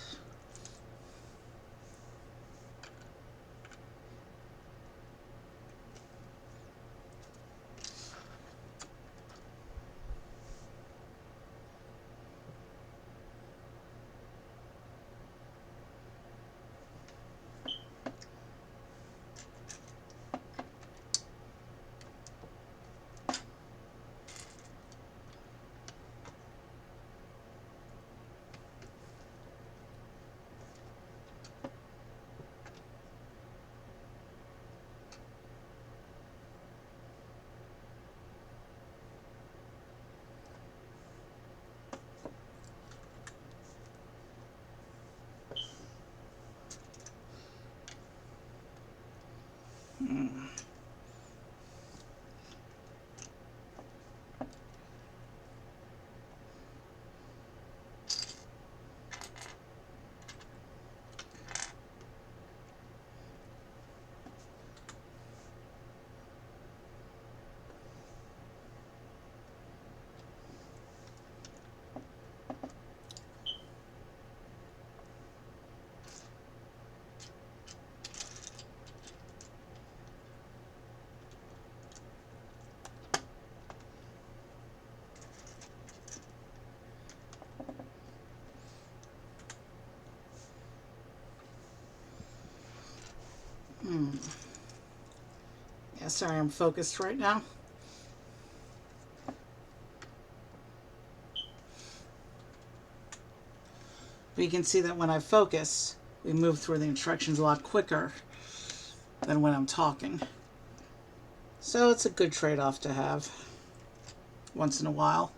Yeah, sorry, I'm focused right now. But you can see that when I focus, we move through the instructions a lot quicker than when I'm talking. So it's a good trade-off to have once in a while.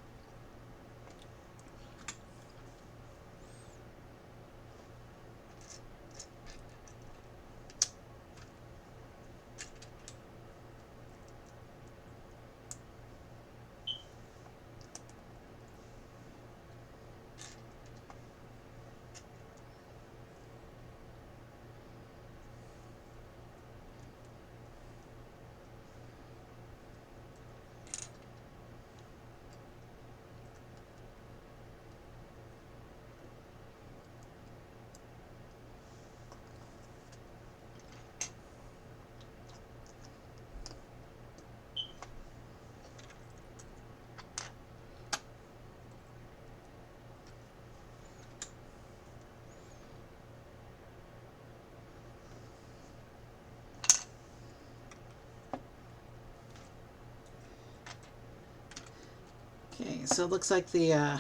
Okay, so it looks like the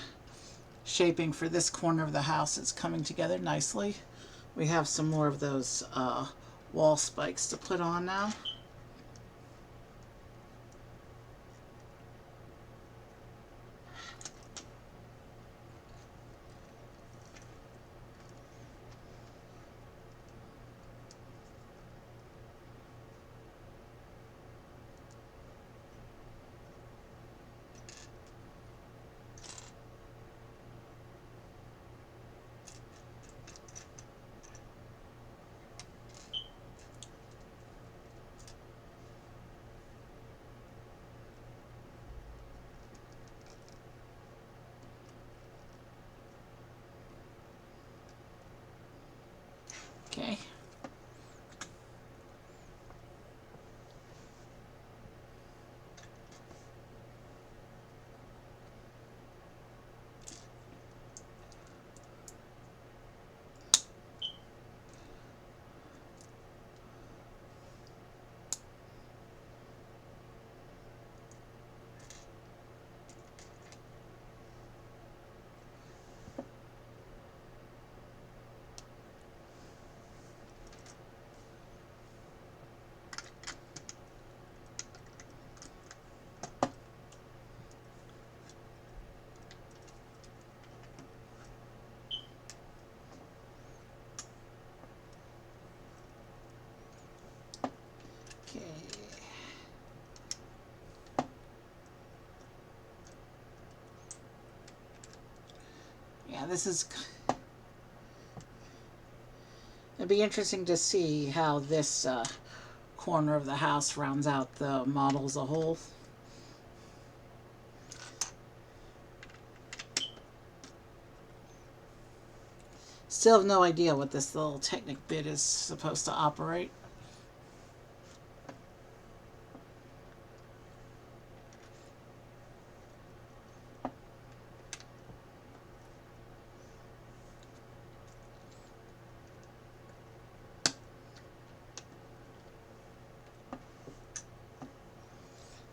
shaping for this corner of the house is coming together nicely. We have some more of those wall spikes to put on now. Okay. Okay. Yeah, this is. It'd be interesting to see how this corner of the house rounds out the model as a whole. Still have no idea what this little Technic bit is supposed to operate.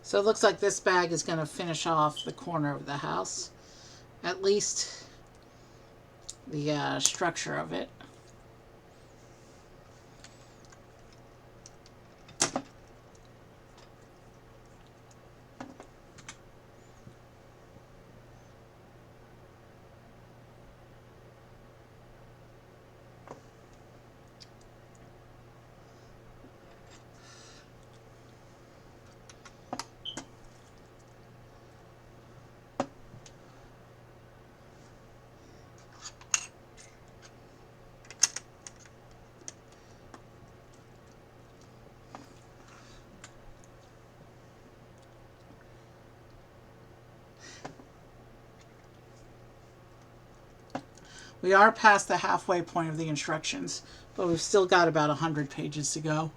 So it looks like this bag is going to finish off the corner of the house, at least the structure of it. We are past the halfway point of the instructions, but we've still got about 100 pages to go.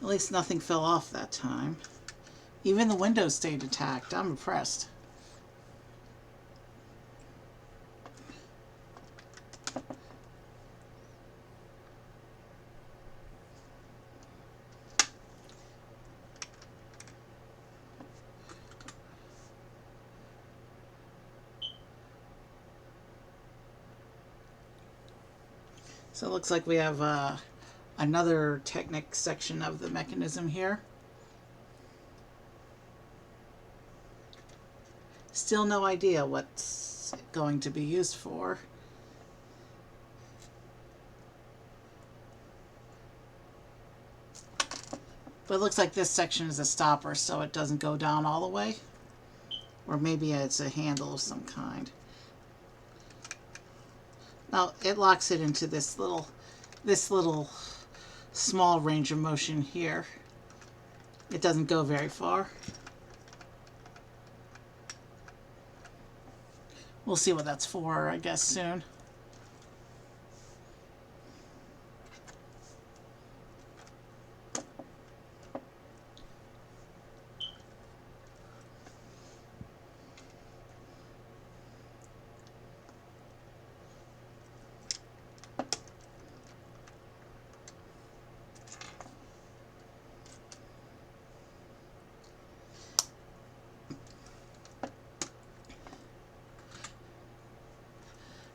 At least nothing fell off that time. Even the windows stayed intact. I'm impressed. So it looks like we have another Technic section of the mechanism here. Still no idea what's going to be used for. But it looks like this section is a stopper, so it doesn't go down all the way. Or maybe it's a handle of some kind. Now it locks it into this little small range of motion here. It doesn't go very far. We'll see what that's for, I guess, soon.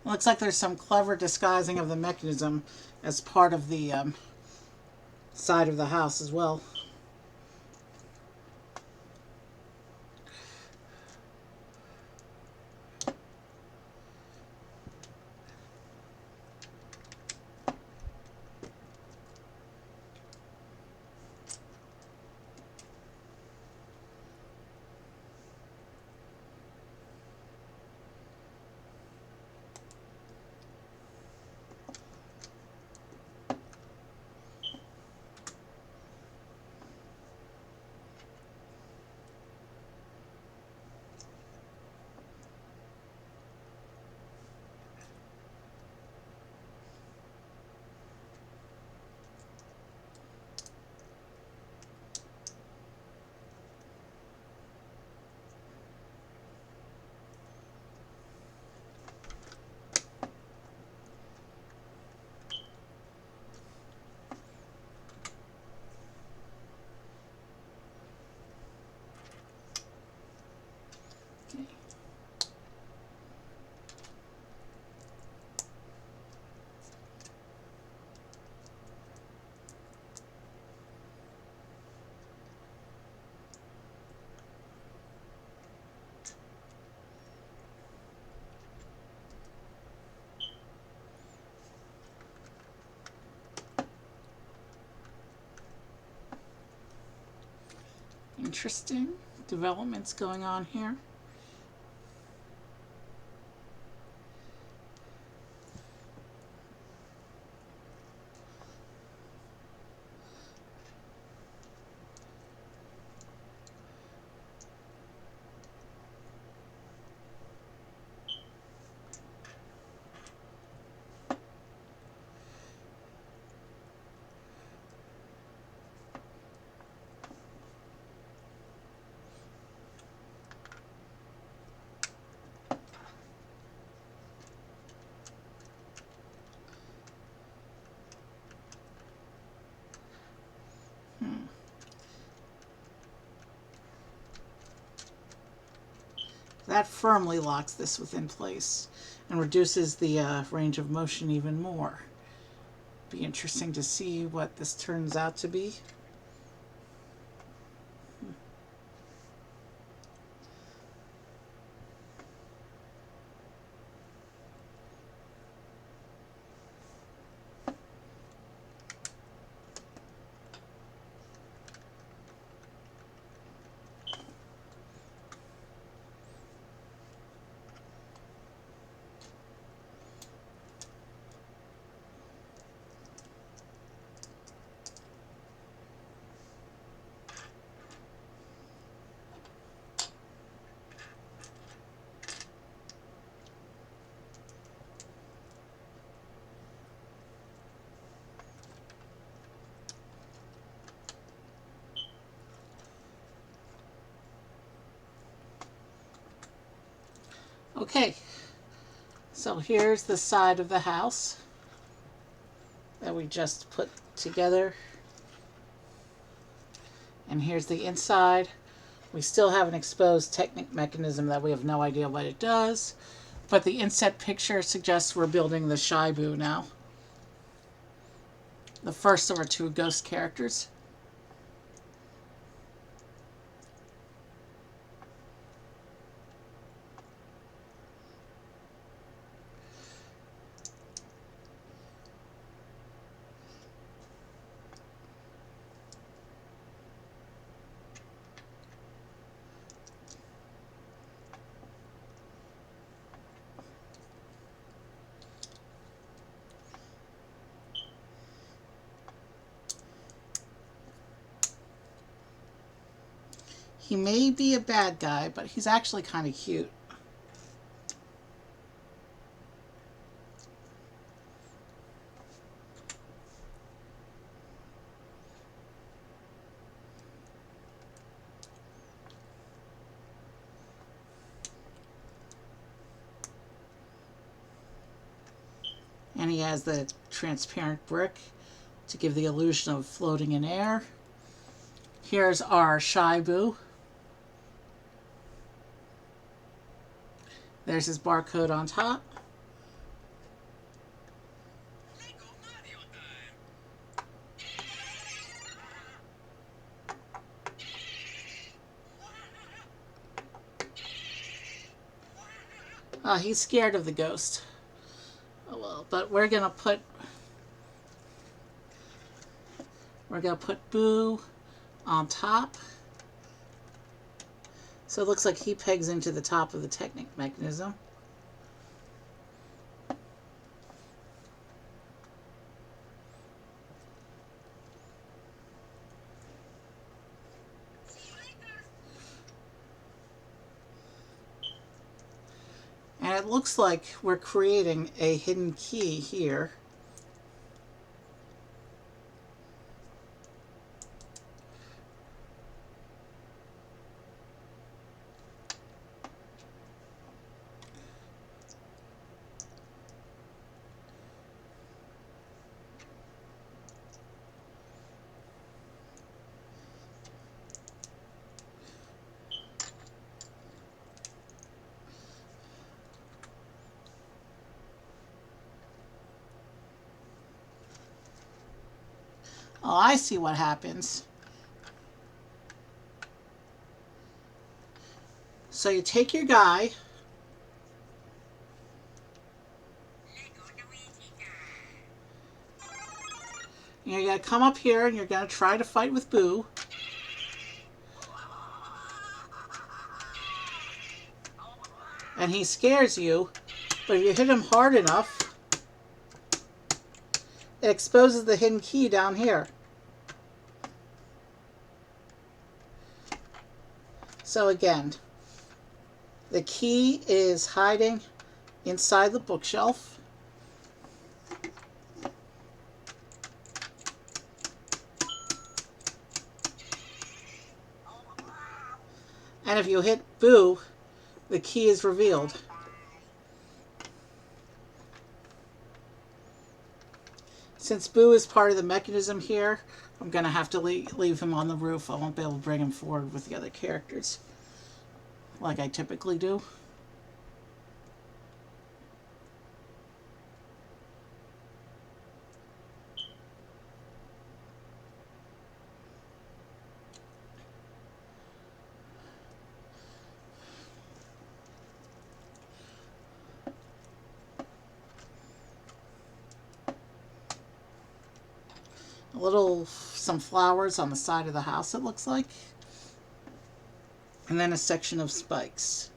Looks like there's some clever disguising of the mechanism as part of the side of the house as well. Interesting developments going on here. That firmly locks this within place and reduces the range of motion even more. Be interesting to see what this turns out to be. Okay, so here's the side of the house that we just put together. And here's the inside. We still have an exposed Technic mechanism that we have no idea what it does, but the inset picture suggests we're building the Shibu now. The first of our two ghost characters. He may be a bad guy, but he's actually kind of cute. And he has the transparent brick to give the illusion of floating in air. Here's our Shy Boo. There's his barcode on top. He's scared of the ghost. Oh well, but we're gonna put Boo on top. So it looks like he pegs into the top of the Technic mechanism. And it looks like we're creating a hidden key here. Oh, I see what happens. So you take your guy, and you're going to come up here and you're going to try to fight with Boo. And he scares you, but if you hit him hard enough, it exposes the hidden key down here. So again, the key is hiding inside the bookshelf. And if you hit Boo, the key is revealed. Since Boo is part of the mechanism here, I'm going to have to leave him on the roof. I won't be able to bring him forward with the other characters like I typically do. Some flowers on the side of the house, it looks like. And then a section of spikes.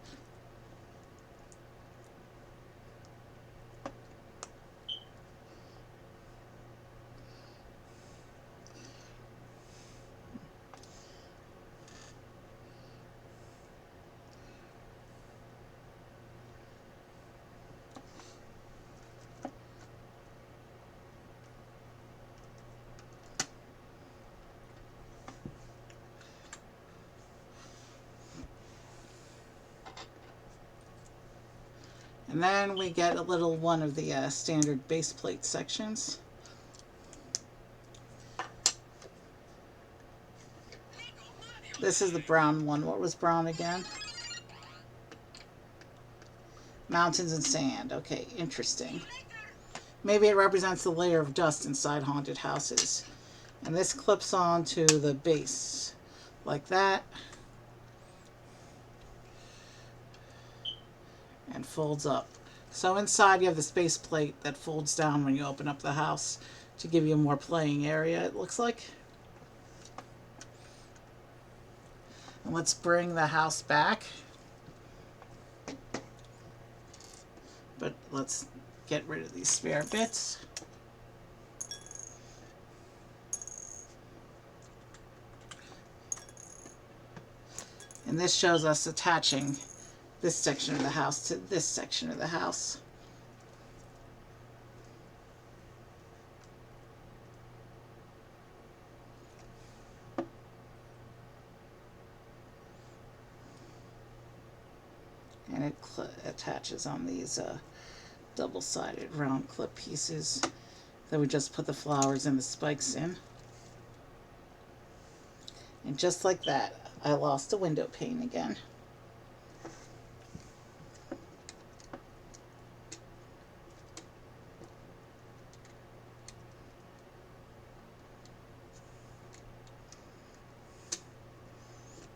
And then we get a little one of the standard base plate sections. This is the brown one. What was brown again? Mountains and sand. Okay, interesting. Maybe it represents the layer of dust inside haunted houses. And this clips on to the base like that and folds up. So inside you have this base plate that folds down when you open up the house to give you a more playing area, it looks like. And let's bring the house back. But let's get rid of these spare bits. And this shows us attaching this section of the house to this section of the house. And it attaches on these double-sided round clip pieces that we just put the flowers and the spikes in. And just like that, I lost a window pane again.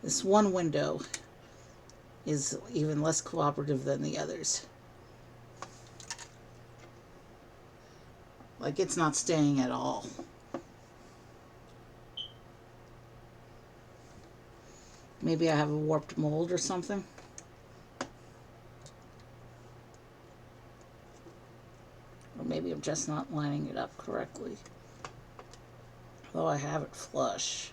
This one window is even less cooperative than the others. Like, it's not staying at all. Maybe I have a warped mold or something. Or maybe I'm just not lining it up correctly. Though I have it flush.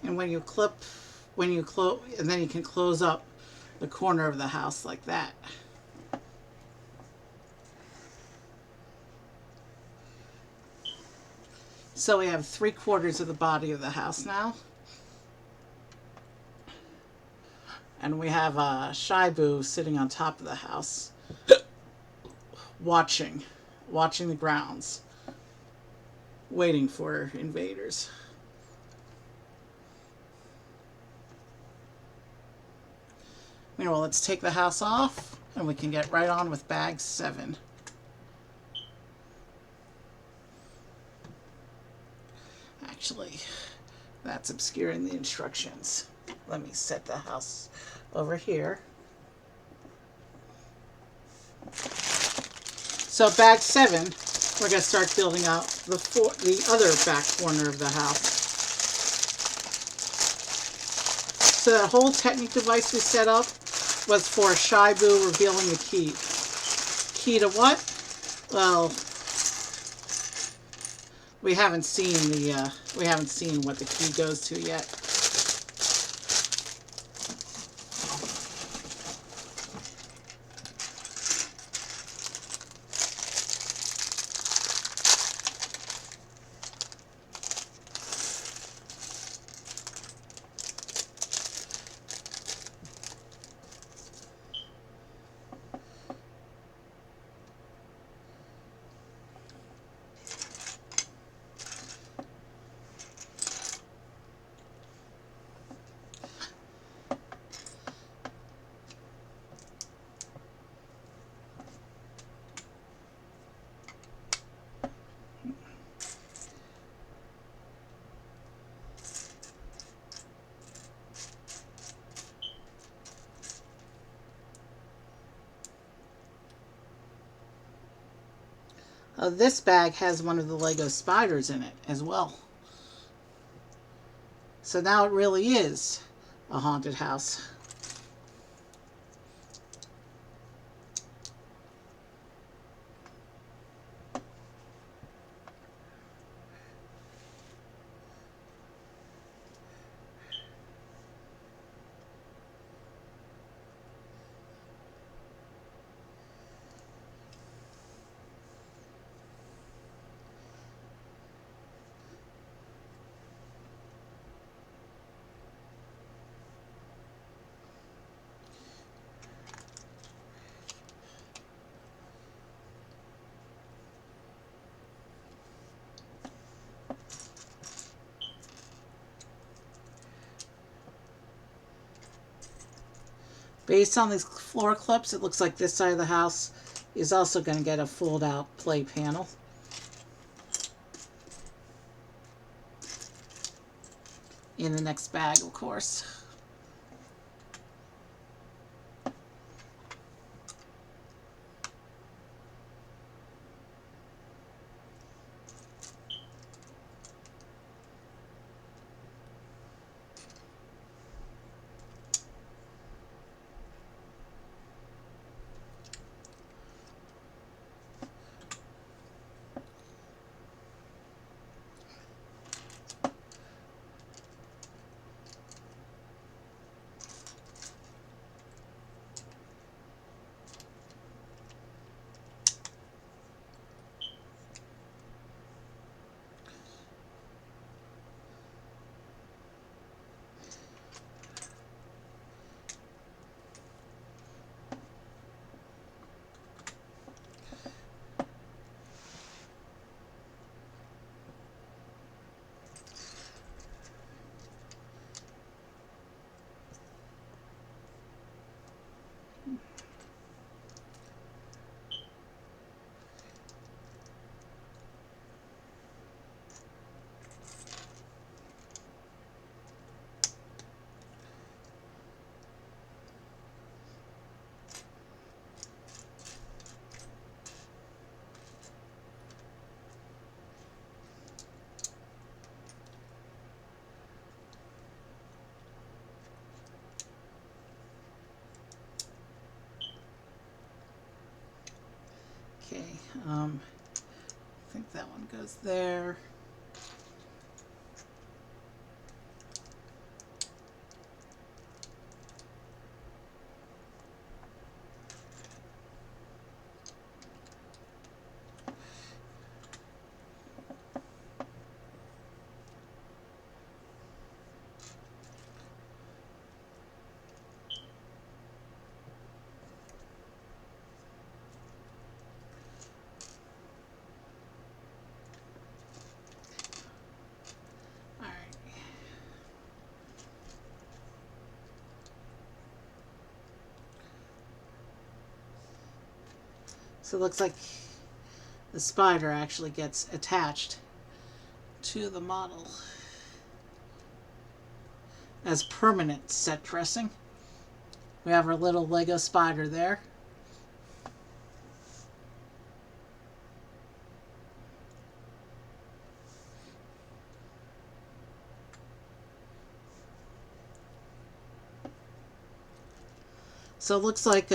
And when you close, and then you can close up the corner of the house like that. So we have 3/4 of the body of the house now. And we have a Shibu sitting on top of the house, watching the grounds, waiting for invaders. Well, let's take the house off and we can get right on with bag 7. Actually, that's obscuring the instructions. Let me set the house over here. So bag 7, we're going to start building out the other back corner of the house. So that whole Technic device we set up was for Shibu revealing the key. Key to what? Well, we haven't seen what the key goes to yet. This bag has one of the Lego spiders in it as well. So now it really is a haunted house. Based on these floor clips, it looks like this side of the house is also going to get a fold out play panel. In the next bag, of course. Okay, I think that one goes there. All right. So it looks like the spider actually gets attached to the model as permanent set dressing. We have our little Lego spider there. So it looks like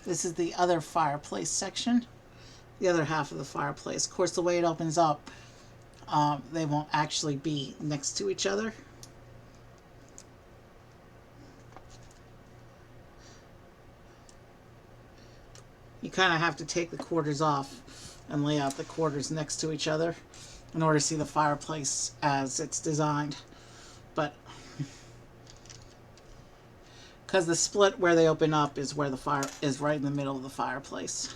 this is the other fireplace section, the other half of the fireplace. Of course, the way it opens up, they won't actually be next to each other. You kind of have to take the quarters off and lay out the quarters next to each other in order to see the fireplace as it's designed. But because the split where they open up is where the fire is, right in the middle of the fireplace.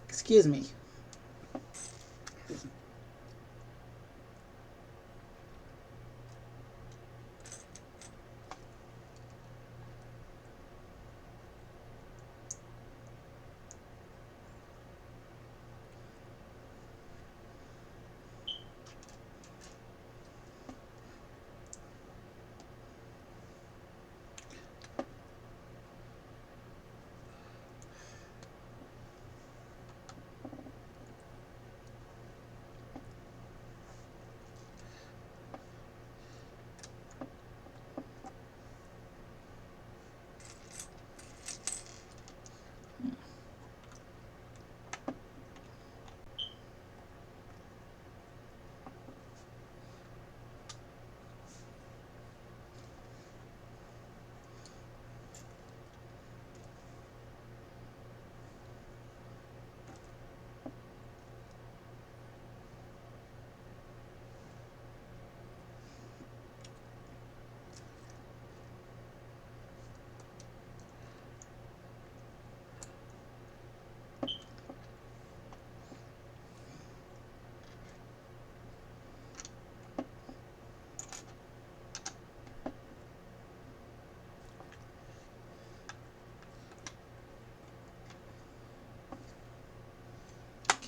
Excuse me.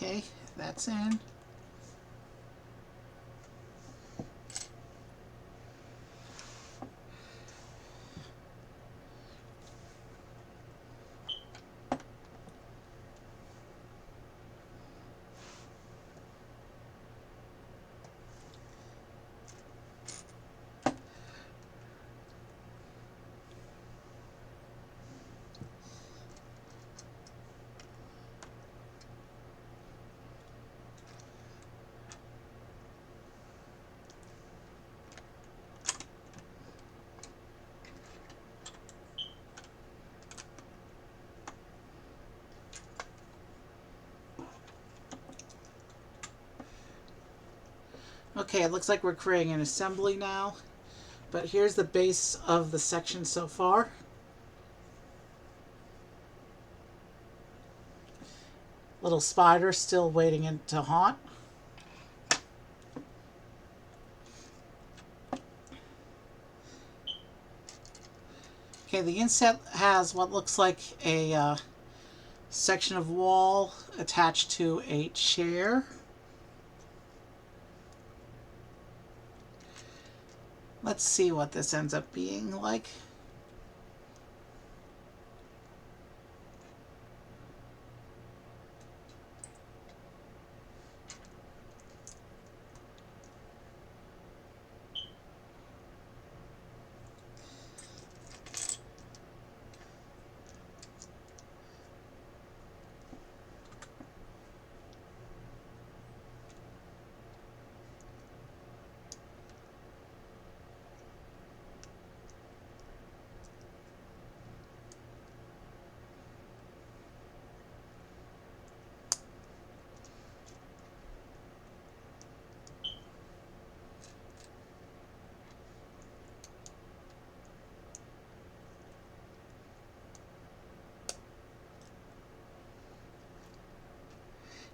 Okay, that's in. Okay, it looks like we're creating an assembly now, but here's the base of the section so far. Little spider still waiting to haunt. Okay, the inset has what looks like a section of wall attached to a chair. Let's see what this ends up being like.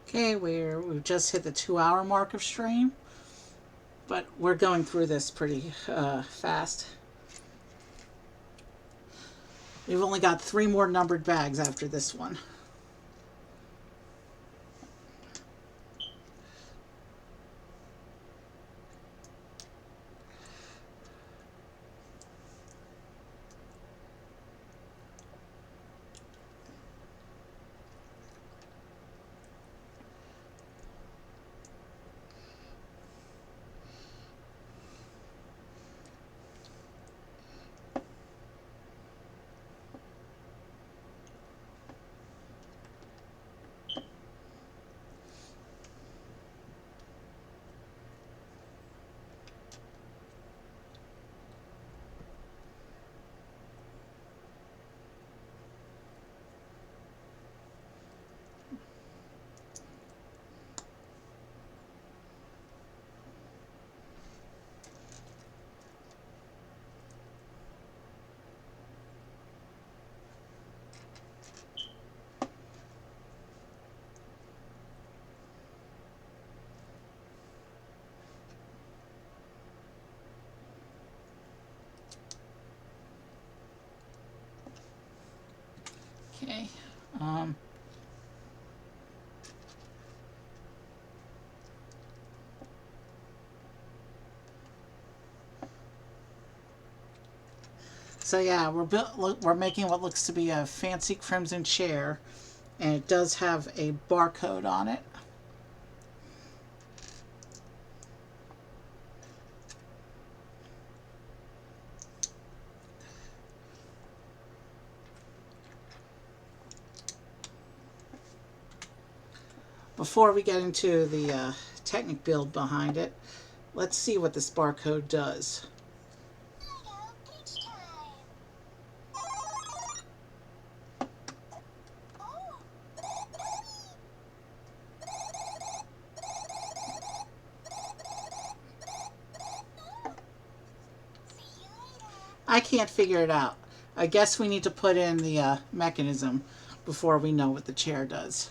Okay, we've just hit the 2 hour mark of stream, but we're going through this pretty fast. We've only got 3 more numbered bags after this one. Okay. So yeah, we're making what looks to be a fancy crimson chair, and it does have a barcode on it. Before we get into the technic build behind it, let's see what this barcode does. I can't figure it out. I guess we need to put in the mechanism before we know what the chair does.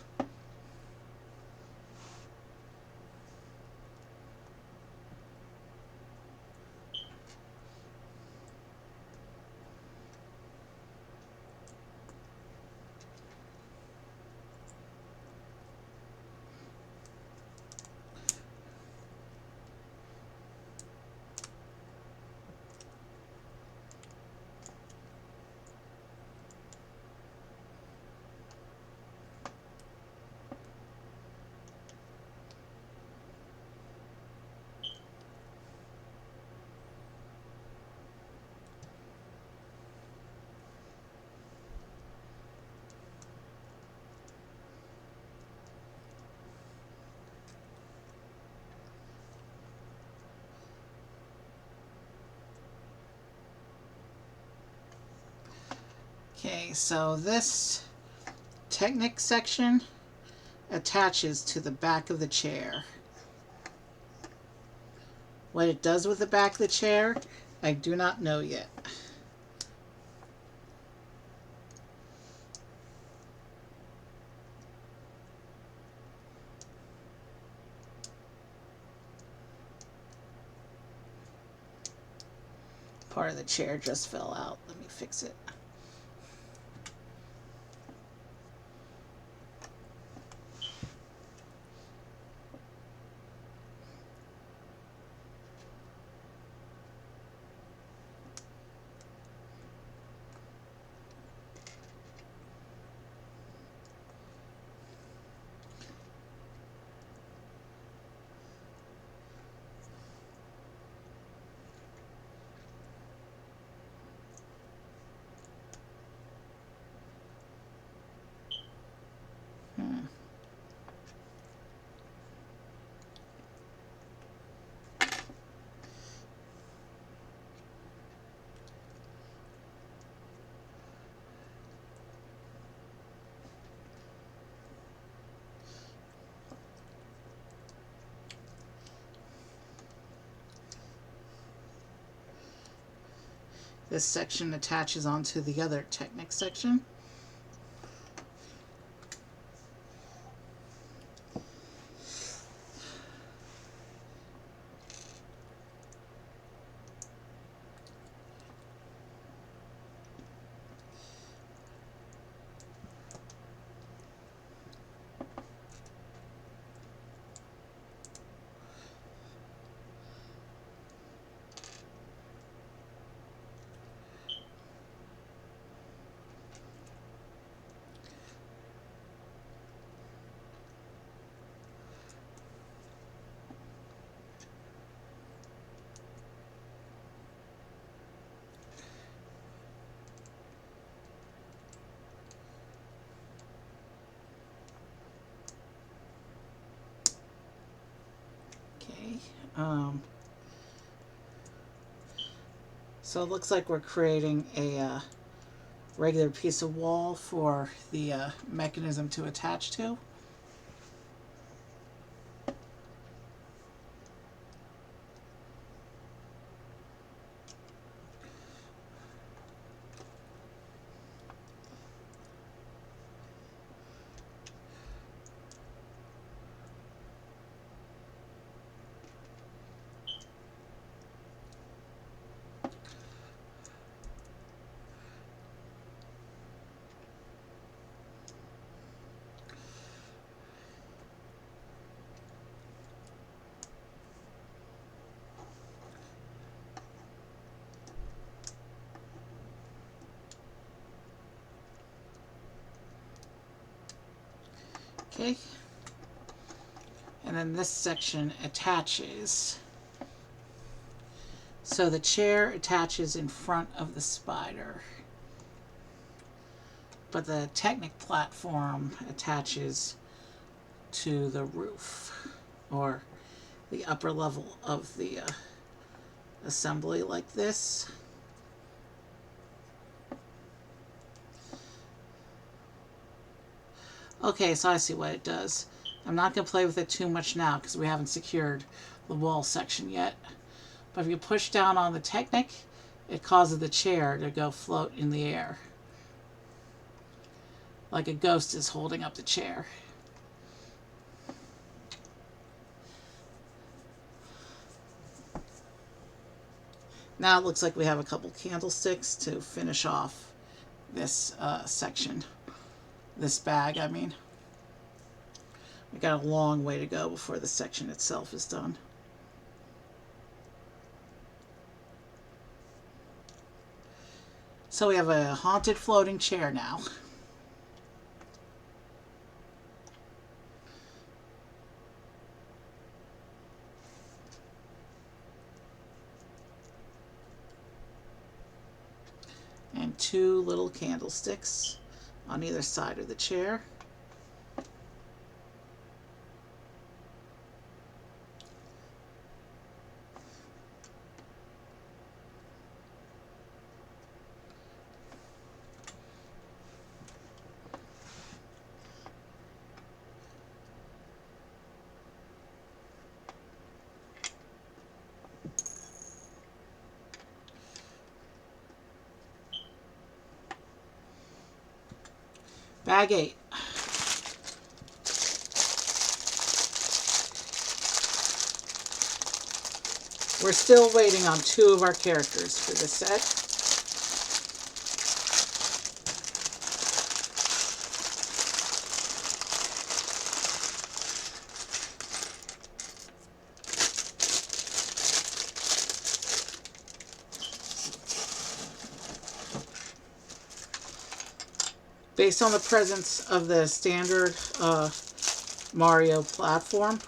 Okay, so this Technic section attaches to the back of the chair. What it does with the back of the chair, I do not know yet. Part of the chair just fell out. Let me fix it. This section attaches onto the other Technic section. Okay. So it looks like we're creating a regular piece of wall for the mechanism to attach to. Okay. And then this section attaches. So the chair attaches in front of the spider, but the Technic platform attaches to the roof or the upper level of the assembly like this. Okay, so I see what it does. I'm not going to play with it too much now because we haven't secured the wall section yet. But if you push down on the Technic, it causes the chair to go float in the air. Like a ghost is holding up the chair. Now it looks like we have a couple candlesticks to finish off this section. This bag, I mean. We got a long way to go before the section itself is done. So we have a haunted floating chair now. And two little candlesticks on either side of the chair. Bag 8. We're still waiting on 2 of our characters for this set. Based on the presence of the standard Mario platform,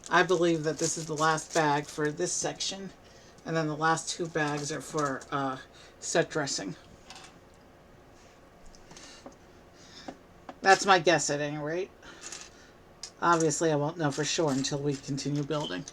I believe that this is the last bag for this section, and then the last 2 bags are for set dressing. That's my guess at any rate. Obviously, I won't know for sure until we continue building.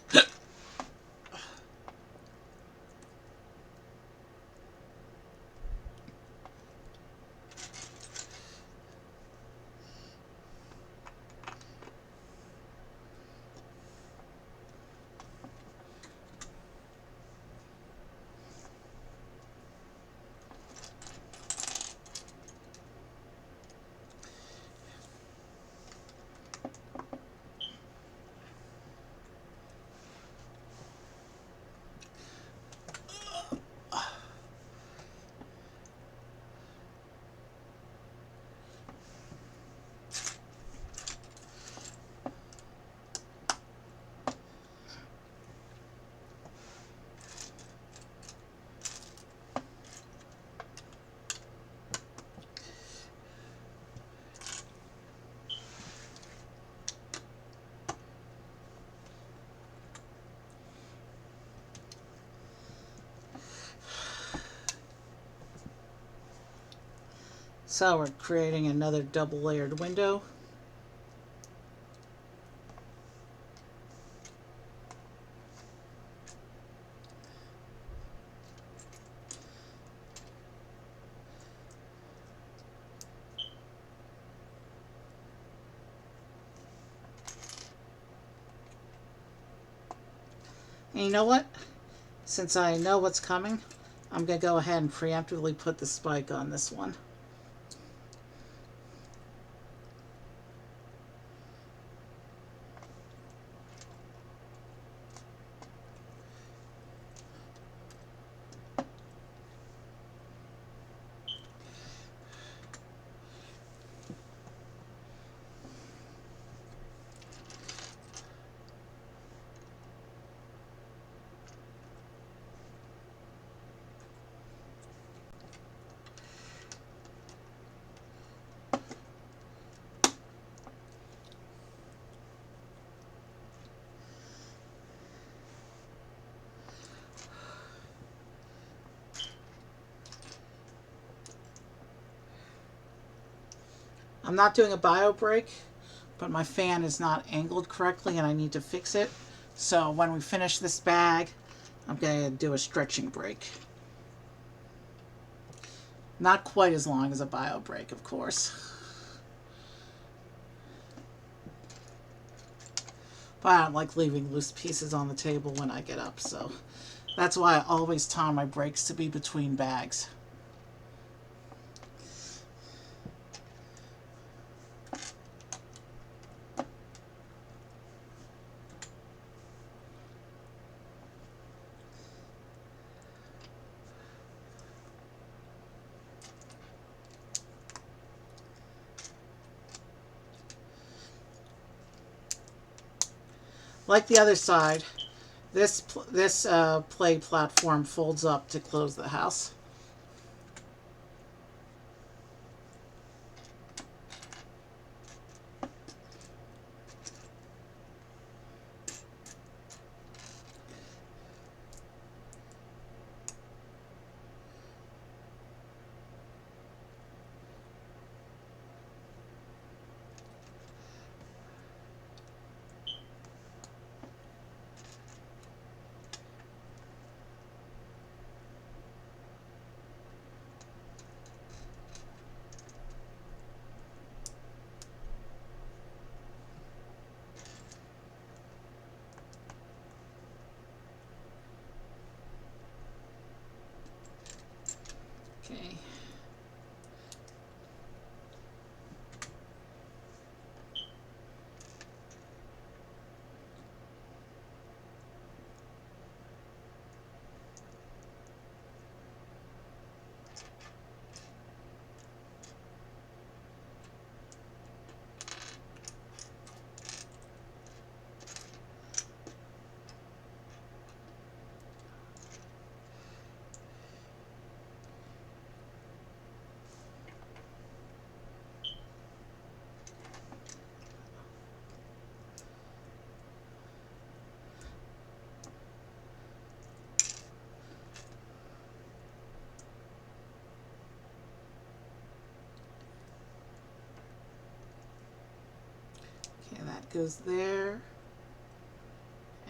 So we're creating another double layered window. And you know what? Since I know what's coming, I'm going to go ahead and preemptively put the spike on this one. I'm not doing a bio break, but my fan is not angled correctly and I need to fix it. So when we finish this bag, I'm going to do a stretching break. Not quite as long as a bio break, of course. But I don't like leaving loose pieces on the table when I get up, so that's why I always time my breaks to be between bags. Like the other side, this play platform folds up to close the house. goes there.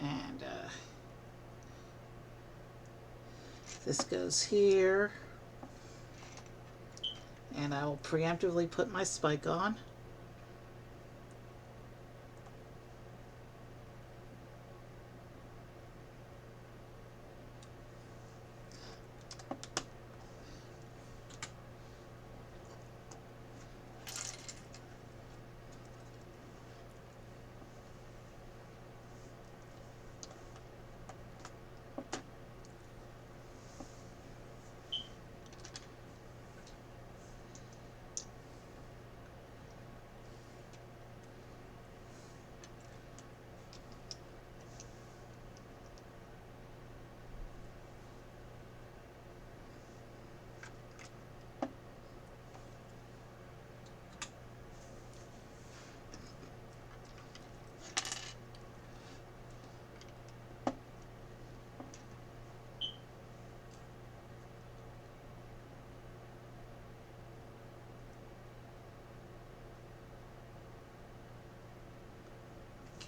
And this goes here. And I will preemptively put my spike on.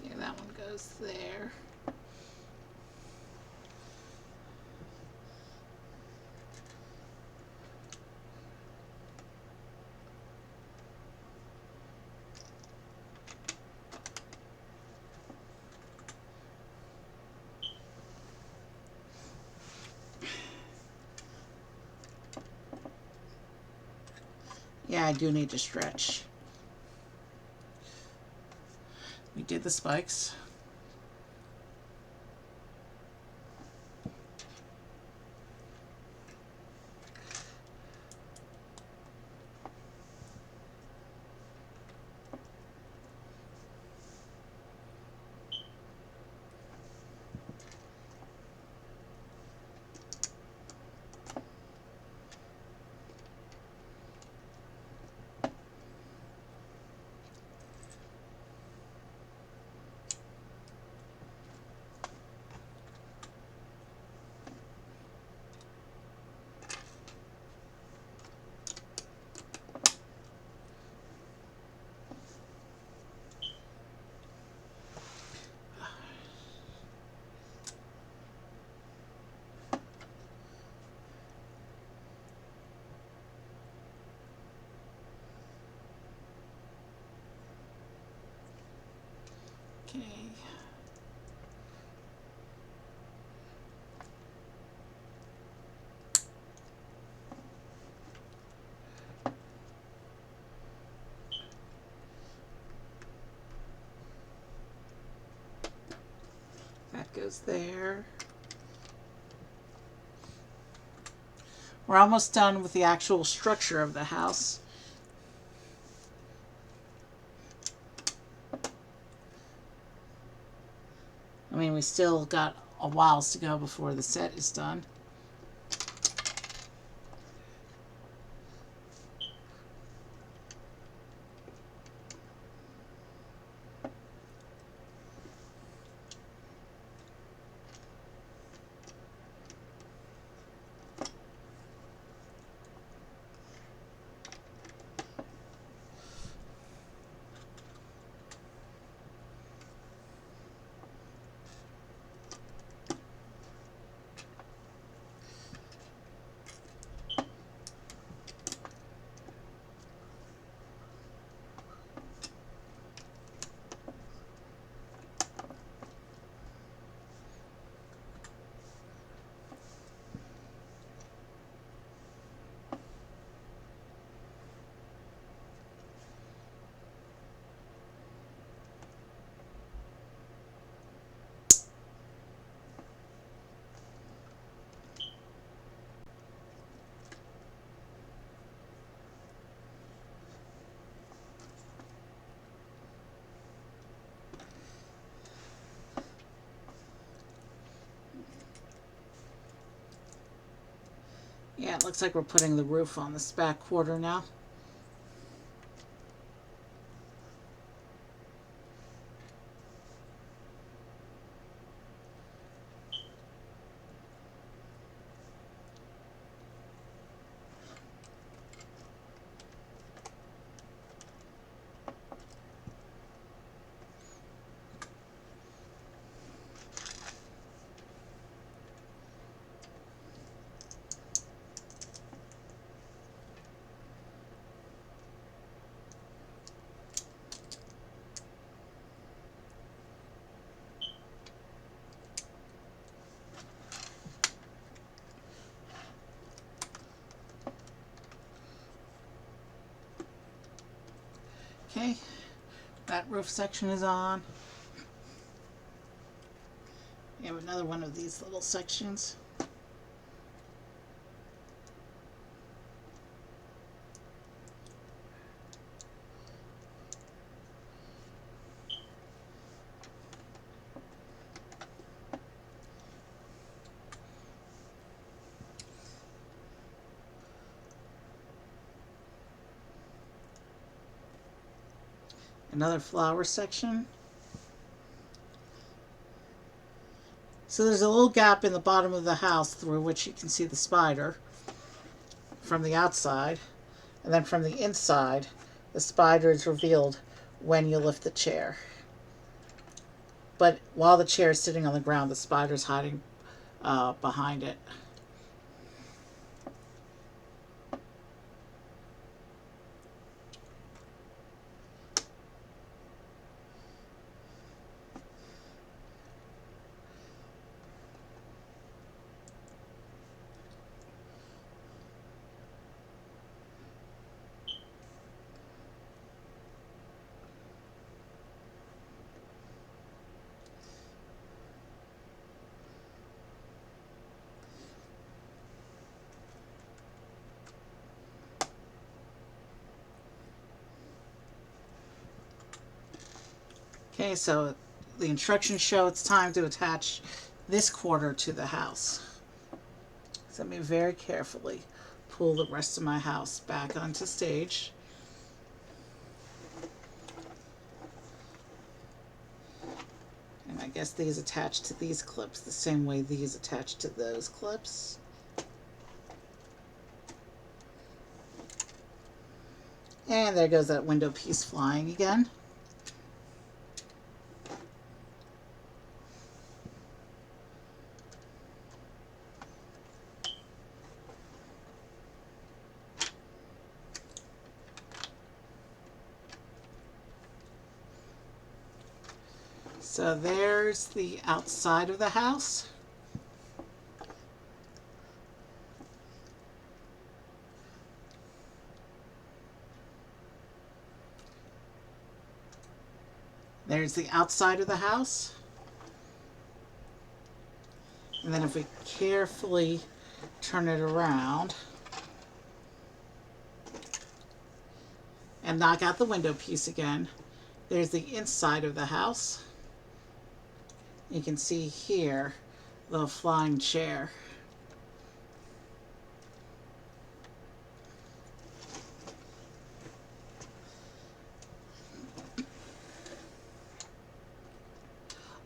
Okay, that one goes there. Yeah, I do need to stretch. We did the spikes. Okay. That goes there. We're almost done with the actual structure of the house. I mean, we still got a while to go before the set is done. Yeah, it looks like we're putting the roof on this back quarter now. Okay, that roof section is on. We have another one of these little sections. Another flower section. So there's a little gap in the bottom of the house through which you can see the spider from the outside. And then from the inside, the spider is revealed when you lift the chair. But while the chair is sitting on the ground, the spider's hiding behind it. Okay, so the instructions show it's time to attach this quarter to the house. So let me very carefully pull the rest of my house back onto stage. And I guess these attach to these clips the same way these attach to those clips. And there goes that window piece flying again. So there's the outside of the house. There's the outside of the house. And then if we carefully turn it around and knock out the window piece again, there's the inside of the house. You can see here the flying chair.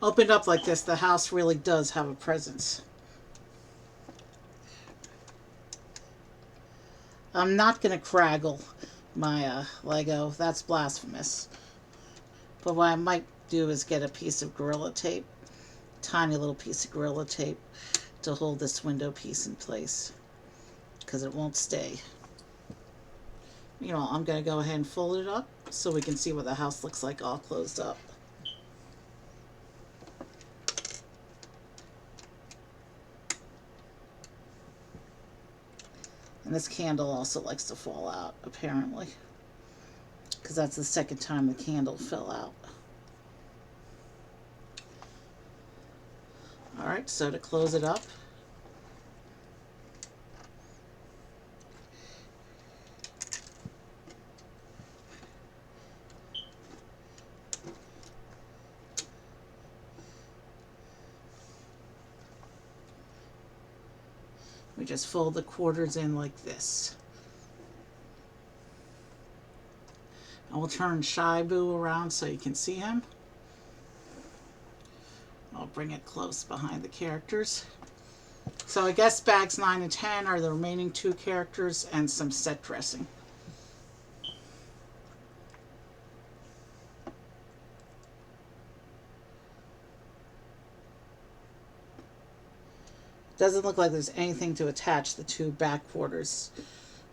Opened up like this, the house really does have a presence. I'm not going to craggle my Lego. That's blasphemous. But what I might do is get a piece of Gorilla Tape, tiny little piece of Gorilla Tape, to hold this window piece in place, because it won't stay. You know, I'm going to go ahead and fold it up so we can see what the house looks like all closed up. And this candle also likes to fall out, apparently, because that's the second time the candle fell out. Alright, so to close it up, we just fold the quarters in like this. I will turn Shy Boo around so you can see him. I'll bring it close behind the characters. So I guess bags 9 and 10 are the remaining 2 characters and some set dressing. Doesn't look like there's anything to attach the 2 back quarters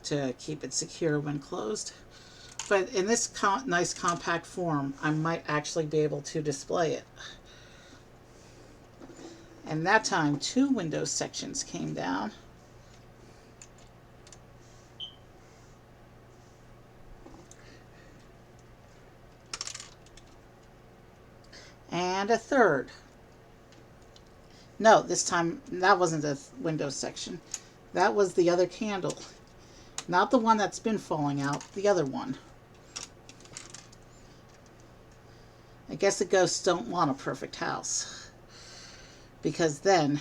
to keep it secure when closed. But in this nice compact form, I might actually be able to display it. And that time, 2 window sections came down. find a third. No, this time that wasn't the window section. That was the other candle. Not the one that's been falling out, the other one. I guess the ghosts don't want a perfect house, because then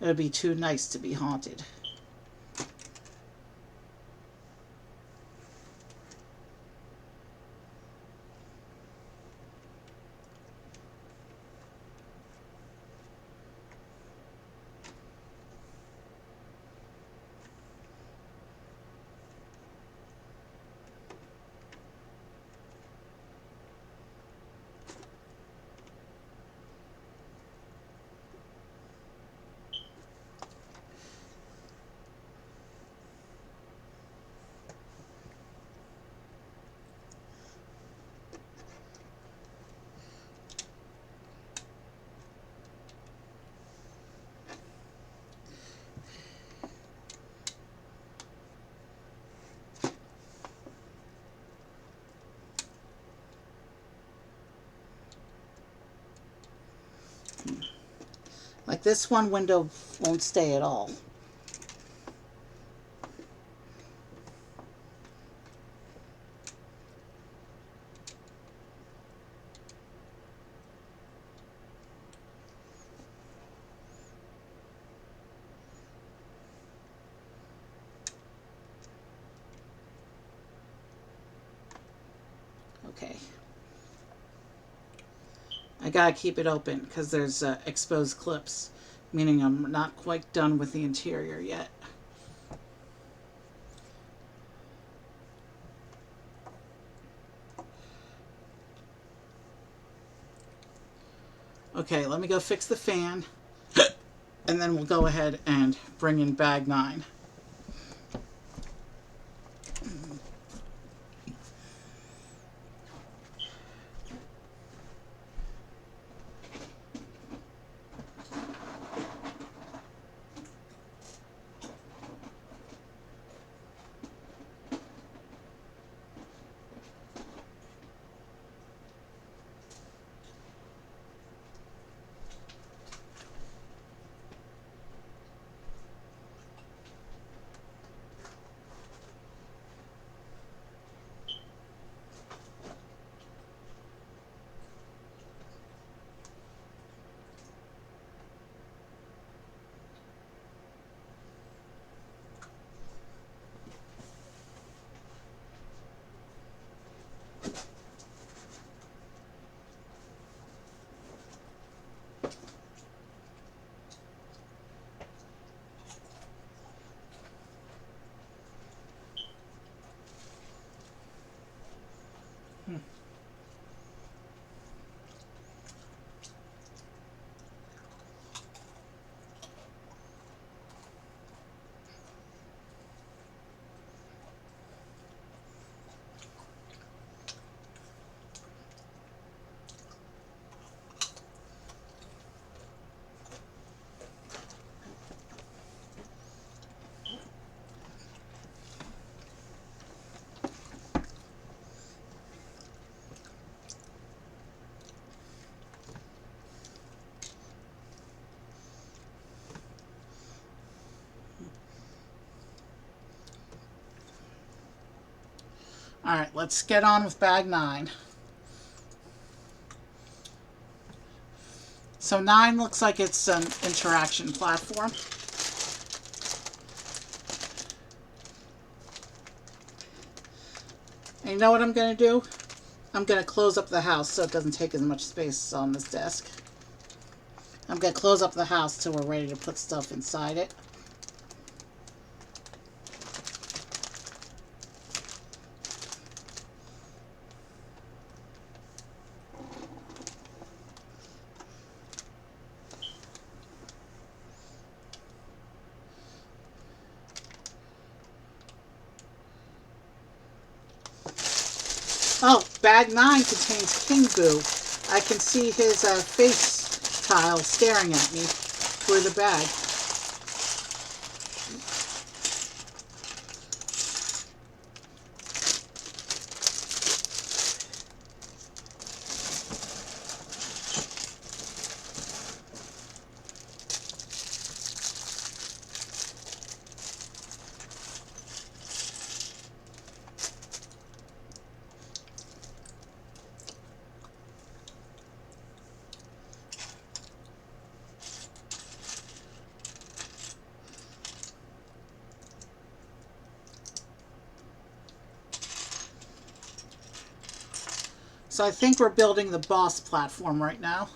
it would be too nice to be haunted. Like this one window won't stay at all. Okay. I gotta keep it open because there's exposed clips, meaning I'm not quite done with the interior yet. Okay, let me go fix the fan, and then we'll go ahead and bring in bag 9. Alright, let's get on with bag 9. So 9 looks like it's an interaction platform. And you know what I'm going to do? I'm going to close up the house so it doesn't take as much space on this desk. I'm going to close up the house till we're ready to put stuff inside it. Oh, bag 9 contains King Boo. I can see his face tile staring at me through the bag. So I think we're building the boss platform right now.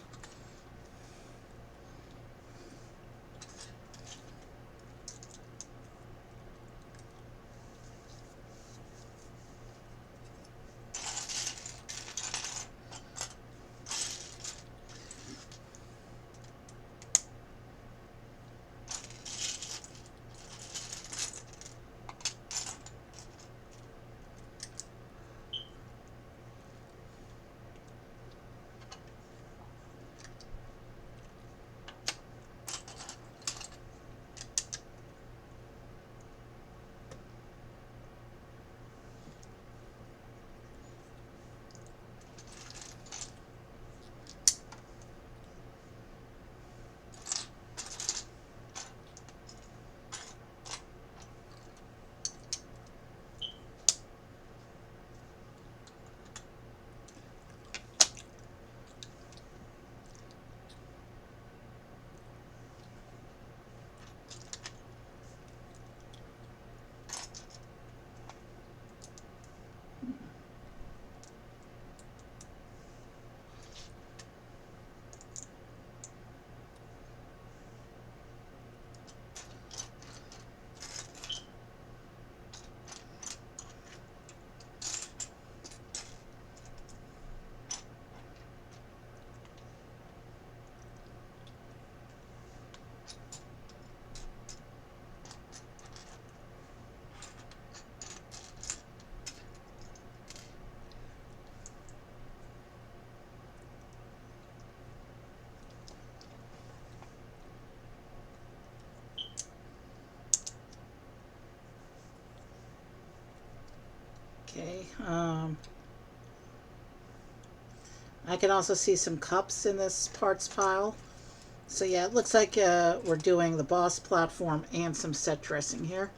Okay. I can also see some cups in this parts pile. So yeah, it looks like we're doing the boss platform and some set dressing here.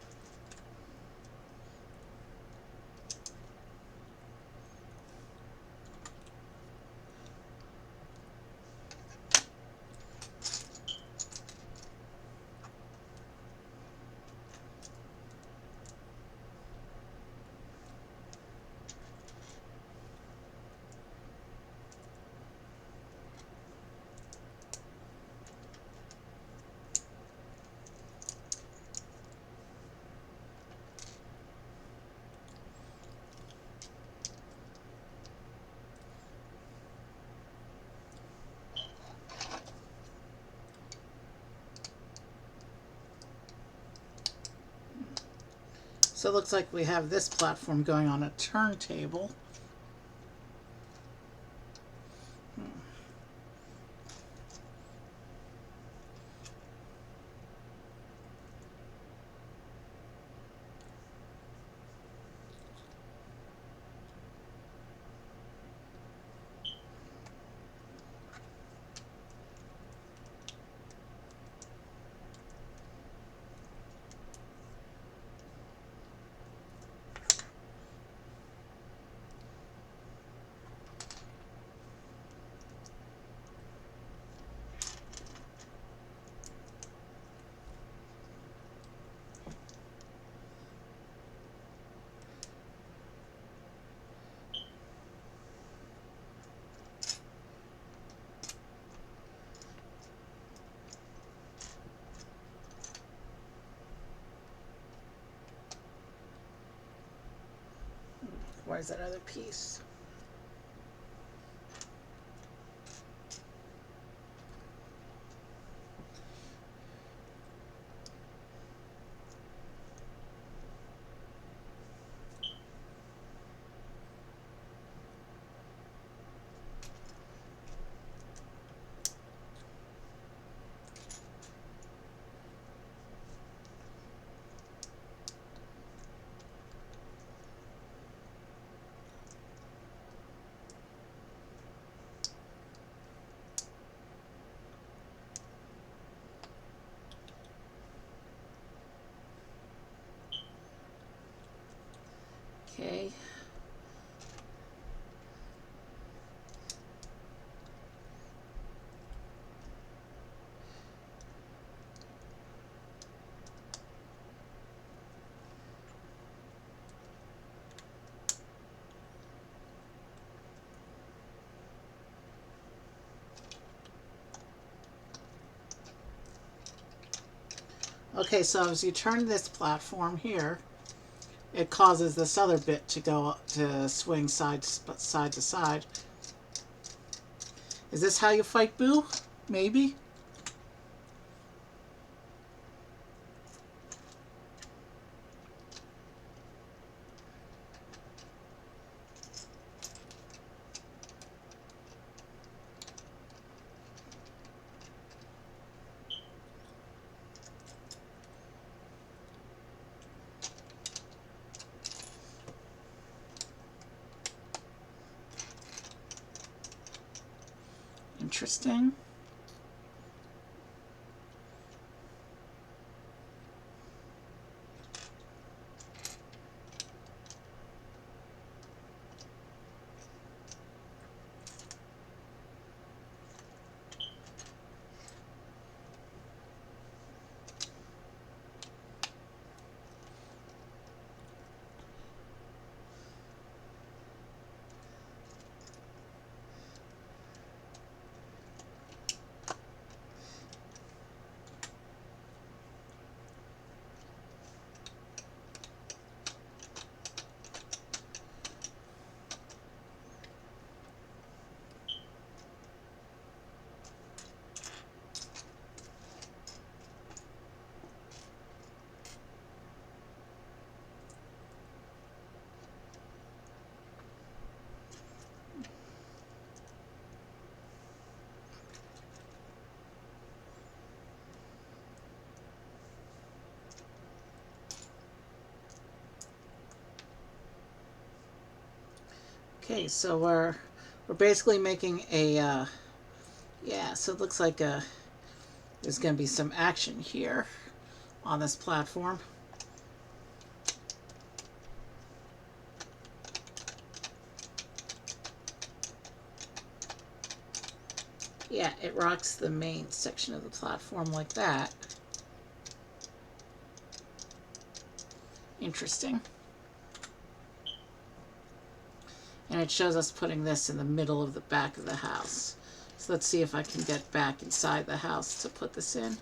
So it looks like we have this platform going on a turntable. Where's that other piece? Okay. Okay, so as you turn this platform here, it causes this other bit to go to swing side to side. Is this how you fight Boo? Maybe. Interesting. Okay, so we're basically making a yeah. So it looks like there's going to be some action here on this platform. Yeah, it rocks the main section of the platform like that. Interesting. And it shows us putting this in the middle of the back of the house. So let's see if I can get back inside the house to put this in.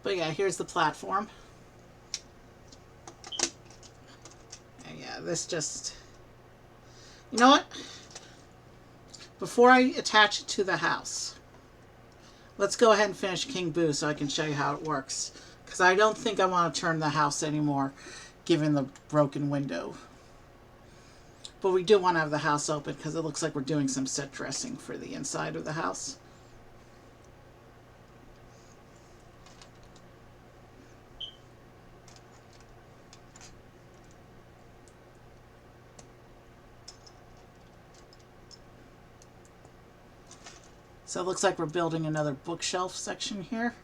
But yeah, here's the platform. And yeah, this just... You know what? Before I attach it to the house, let's go ahead and finish King Boo so I can show you how it works. Because I don't think I want to turn the house anymore, given the broken window. But we do want to have the house open because it looks like we're doing some set dressing for the inside of the house. So it looks like we're building another bookshelf section here.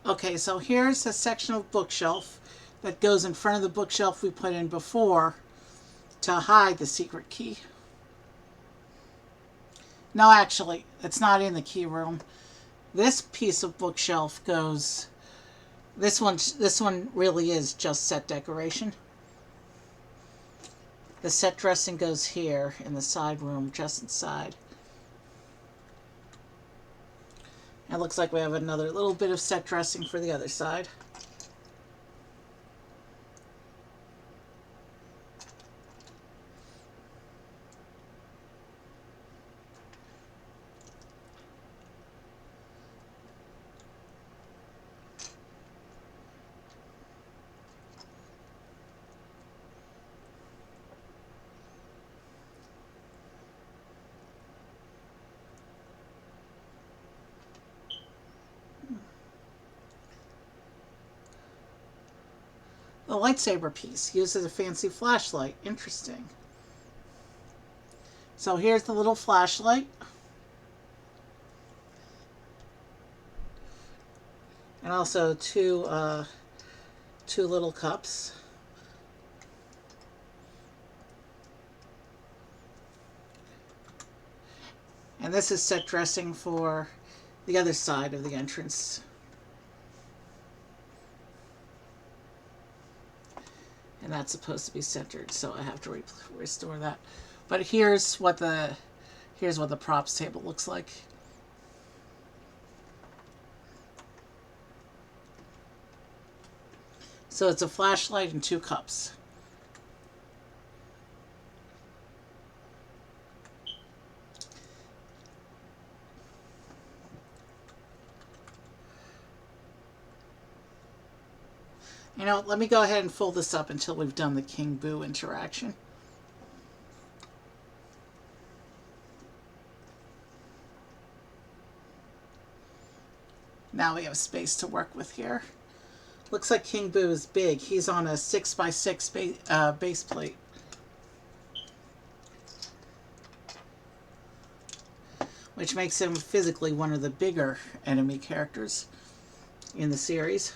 Okay, so here's a section of bookshelf that goes in front of the bookshelf we put in before to hide the secret key. No, actually, it's not in the key room. This piece of bookshelf goes... This one really is just set decoration. The set dressing goes here in the side room, just inside. And it looks like we have another little bit of set dressing for the other side. The lightsaber piece uses a fancy flashlight. Interesting. So here's the little flashlight. And also two little cups. And this is set dressing for the other side of the entrance. And that's supposed to be centered, so I have to restore that. But here's what the props table looks like. So it's a flashlight and two cups. You know, let me go ahead and fold this up until we've done the King Boo interaction. Now we have space to work with here. Looks like King Boo is big. He's on a 6x6 base plate. Which makes him physically one of the bigger enemy characters in the series.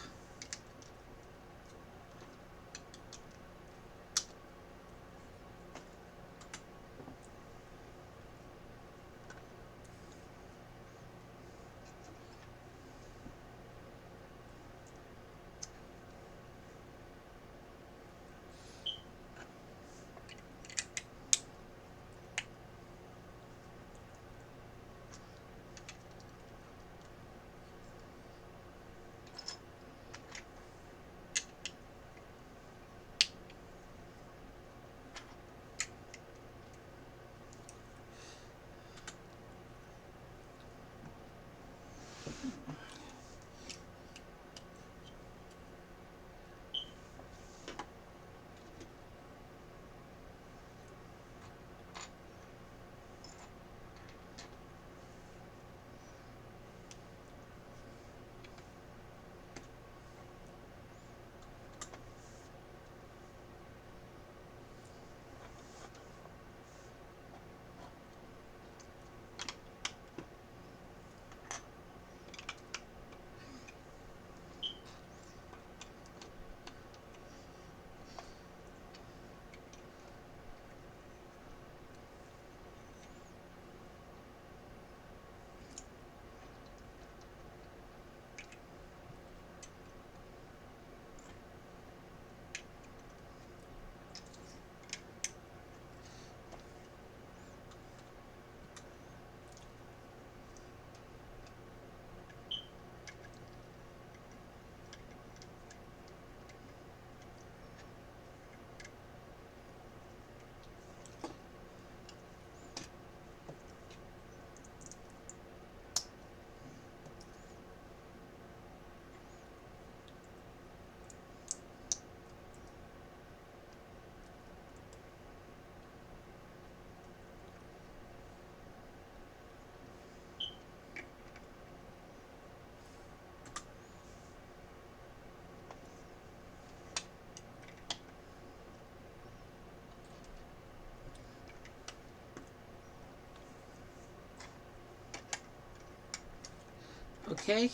Okay,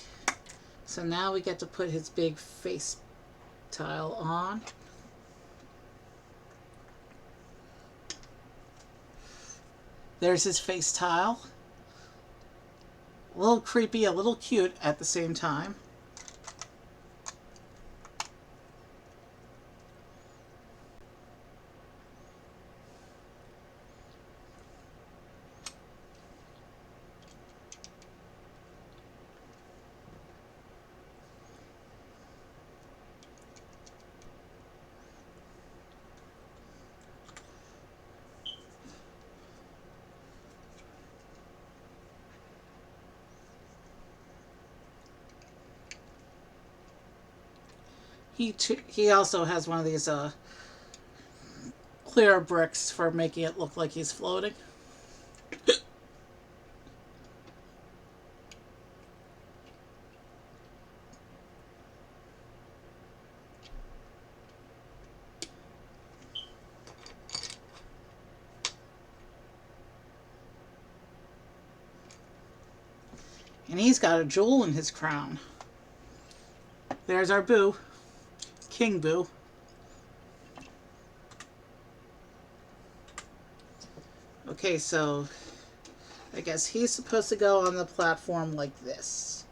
so now we get to put his big face tile on. There's his face tile. A little creepy, a little cute at the same time. He also has one of these clear bricks for making it look like he's floating. And he's got a jewel in his crown. There's our Boo, King Boo. Okay, so I guess he's supposed to go on the platform like this.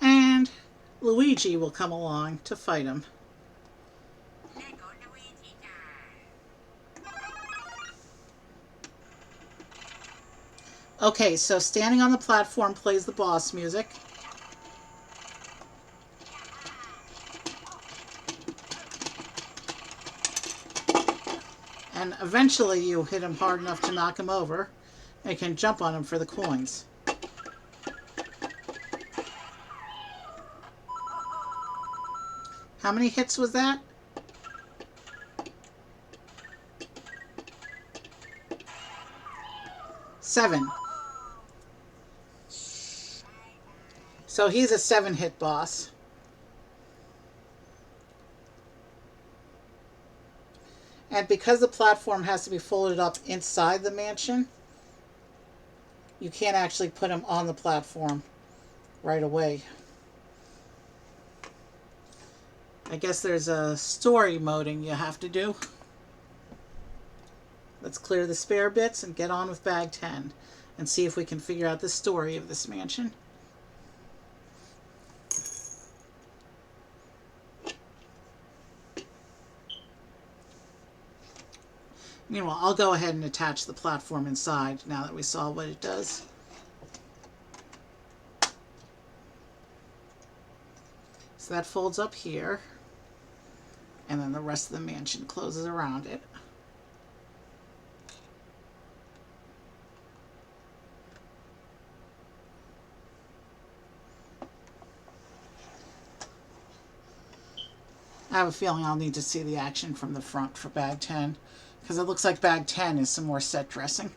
And Luigi will come along to fight him. Okay, so standing on the platform plays the boss music. And eventually you hit him hard enough to knock him over and can jump on him for the coins. How many hits was that? 7. So he's a 7-hit boss. And because the platform has to be folded up inside the mansion, you can't actually put him on the platform right away. I guess there's a story moding you have to do. Let's clear the spare bits and get on with bag 10 and see if we can figure out the story of this mansion. Meanwhile, I'll go ahead and attach the platform inside now that we saw what it does. So that folds up here, and then the rest of the mansion closes around it. I have a feeling I'll need to see the action from the front for bag 10, because it looks like bag 10 is some more set dressing.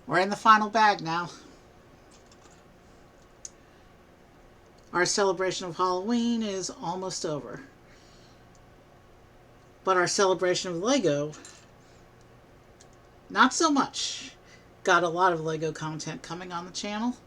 We're in the final bag now. Our celebration of Halloween is almost over. But our celebration of Lego, not so much. Got a lot of Lego content coming on the channel.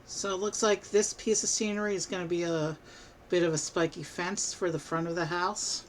So it looks like this piece of scenery is going to be a bit of a spiky fence for the front of the house.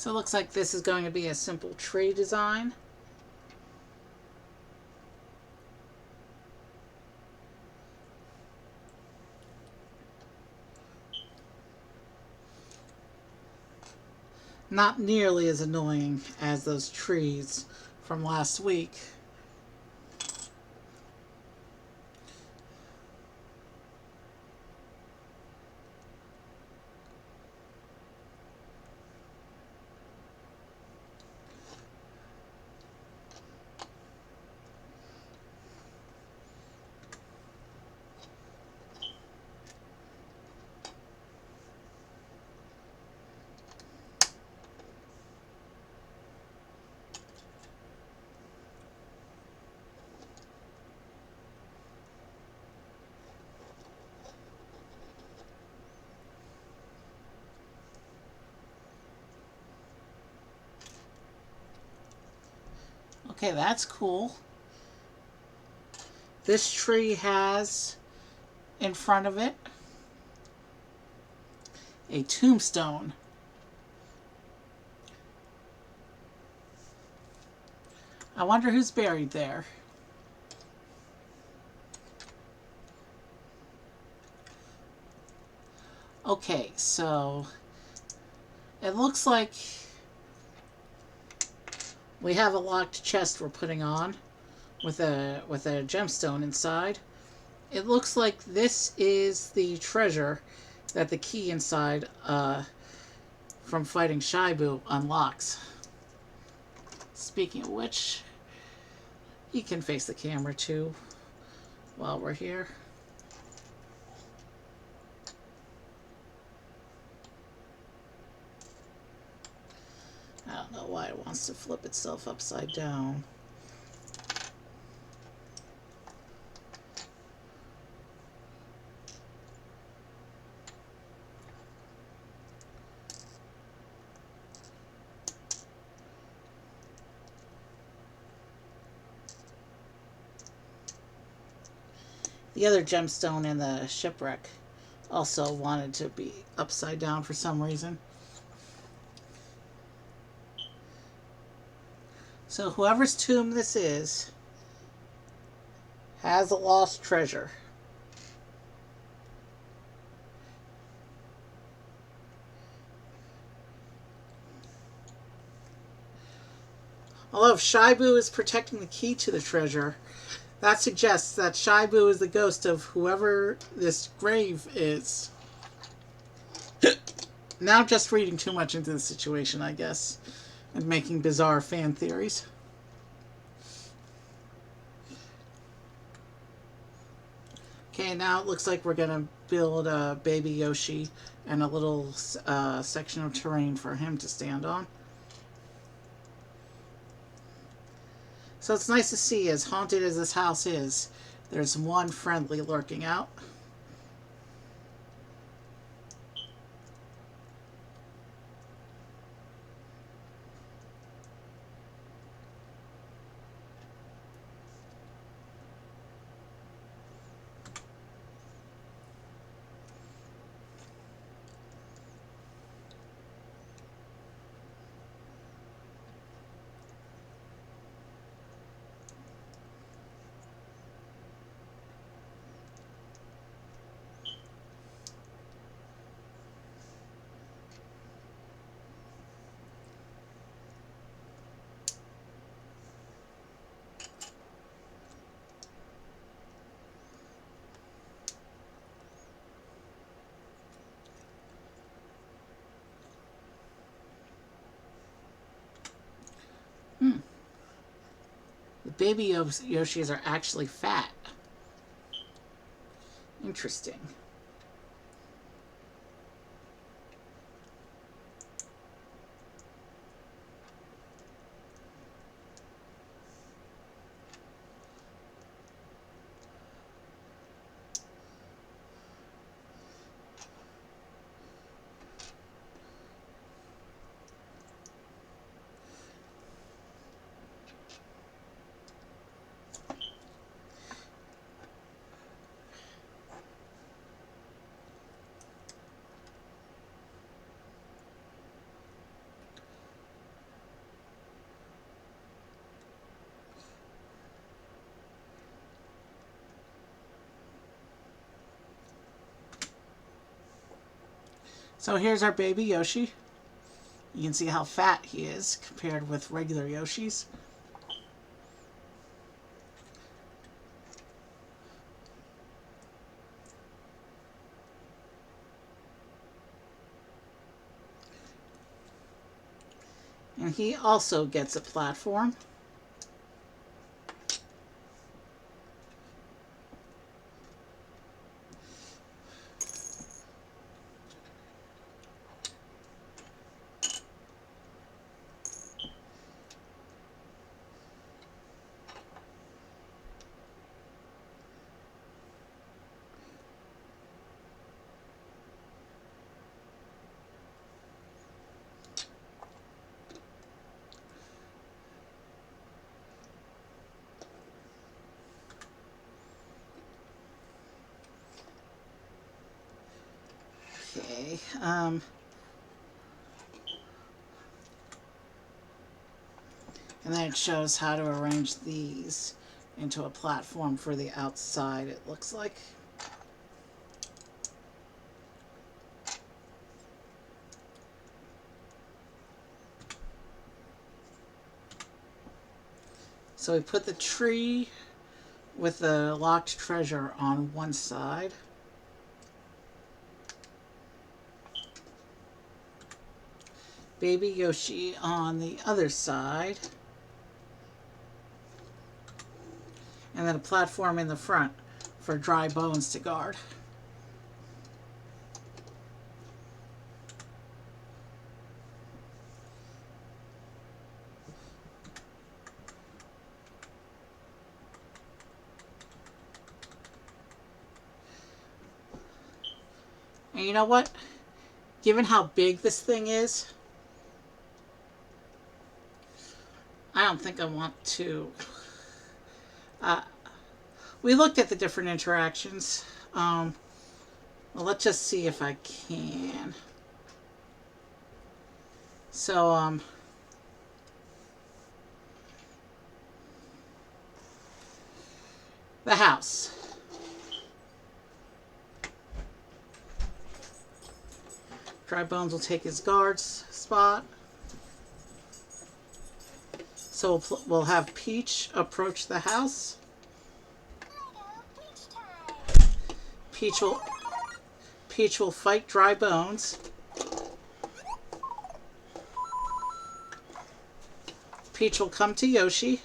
So it looks like this is going to be a simple tree design. Not nearly as annoying as those trees from last week. Okay, that's cool. This tree has in front of it a tombstone. I wonder who's buried there. Okay, so it looks like we have a locked chest we're putting on with a gemstone inside. It looks like this is the treasure that the key inside from fighting Shibu unlocks. Speaking of which, he can face the camera too while we're here. I don't know why it wants to flip itself upside down. The other gemstone in the shipwreck also wanted to be upside down for some reason. So whoever's tomb this is has a lost treasure. Although if Shibu is protecting the key to the treasure, that suggests that Shibu is the ghost of whoever this grave is. Now I'm just reading too much into the situation, I guess, and making bizarre fan theories. Okay, now it looks like we're going to build a baby Yoshi and a little section of terrain for him to stand on. So it's nice to see, as haunted as this house is, there's one friendly lurking out. The baby Yoshis are actually fat. Interesting. So here's our baby Yoshi. You can see how fat he is compared with regular Yoshis. And he also gets a platform. Okay. And then it shows how to arrange these into a platform for the outside, it looks like. So we put the tree with the locked treasure on one side. Baby Yoshi on the other side. And then a platform in the front for dry bones to guard. And you know what? Given how big this thing is, I don't think I want to. We looked at the different interactions. Well, let's just see if I can. So, the house. Dry Bones will take his guard's spot. So we'll have Peach approach the house. Peach will fight Dry Bones. Peach will come to Yoshi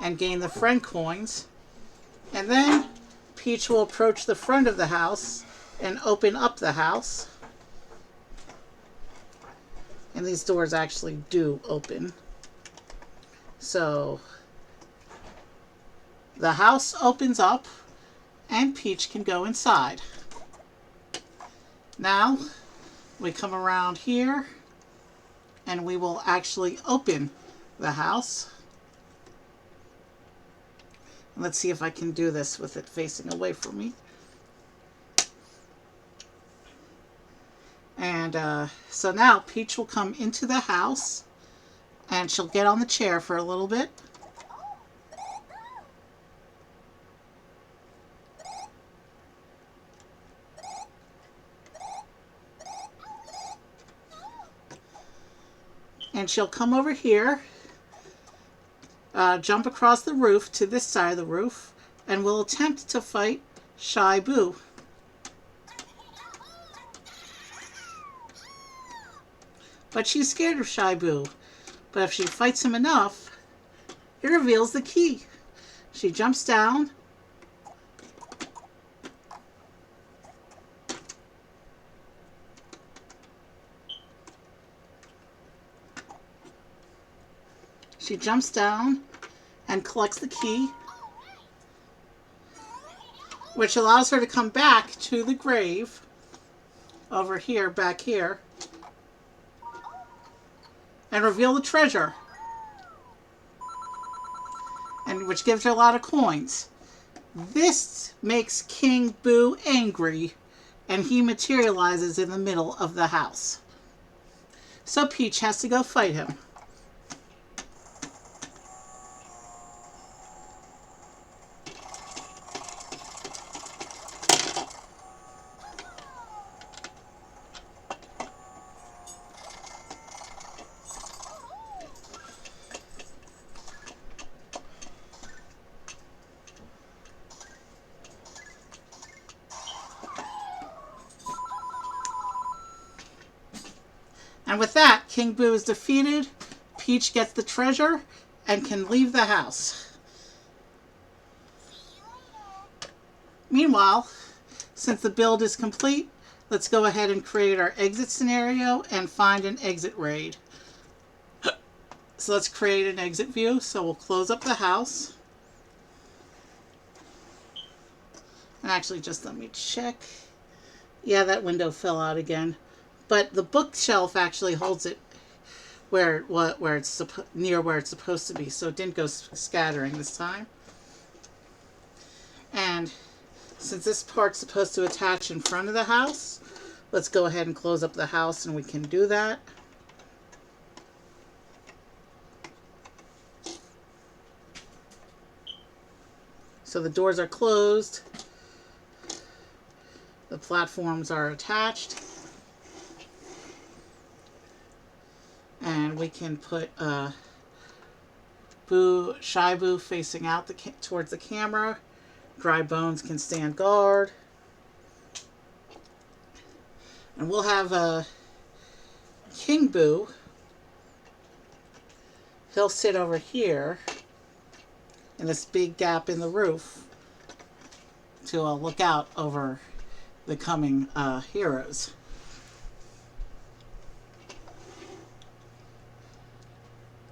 and gain the friend coins. And then Peach will approach the front of the house and open up the house. And these doors actually do open. So the house opens up and Peach can go inside. Now we come around here and we will actually open the house. Let's see if I can do this with it facing away from me. And so now Peach will come into the house and she'll get on the chair for a little bit. And she'll come over here, jump across the roof to this side of the roof, and will attempt to fight Shy Boo. But she's scared of Shy Boo. But if she fights him enough, it reveals the key. She jumps down. She jumps down and collects the key, which allows her to come back to the grave over here, back here, and reveal the treasure, and which gives her a lot of coins. This makes King Boo angry, and he materializes in the middle of the house. So Peach has to go fight him. And with that, King Boo is defeated, Peach gets the treasure, and can leave the house. Meanwhile, since the build is complete, let's go ahead and create our exit scenario and find an exit raid. So let's create an exit view. So we'll close up the house. And actually, just let me check. Yeah, that window fell out again. But the bookshelf actually holds it where it's near where it's supposed to be. So it didn't go scattering this time. And since this part's supposed to attach in front of the house, let's go ahead and close up the house, and we can do that. So the doors are closed. The platforms are attached. And we can put Shy Boo facing out towards the camera. Dry Bones can stand guard. And we'll have King Boo. He'll sit over here in this big gap in the roof to look out over the coming heroes.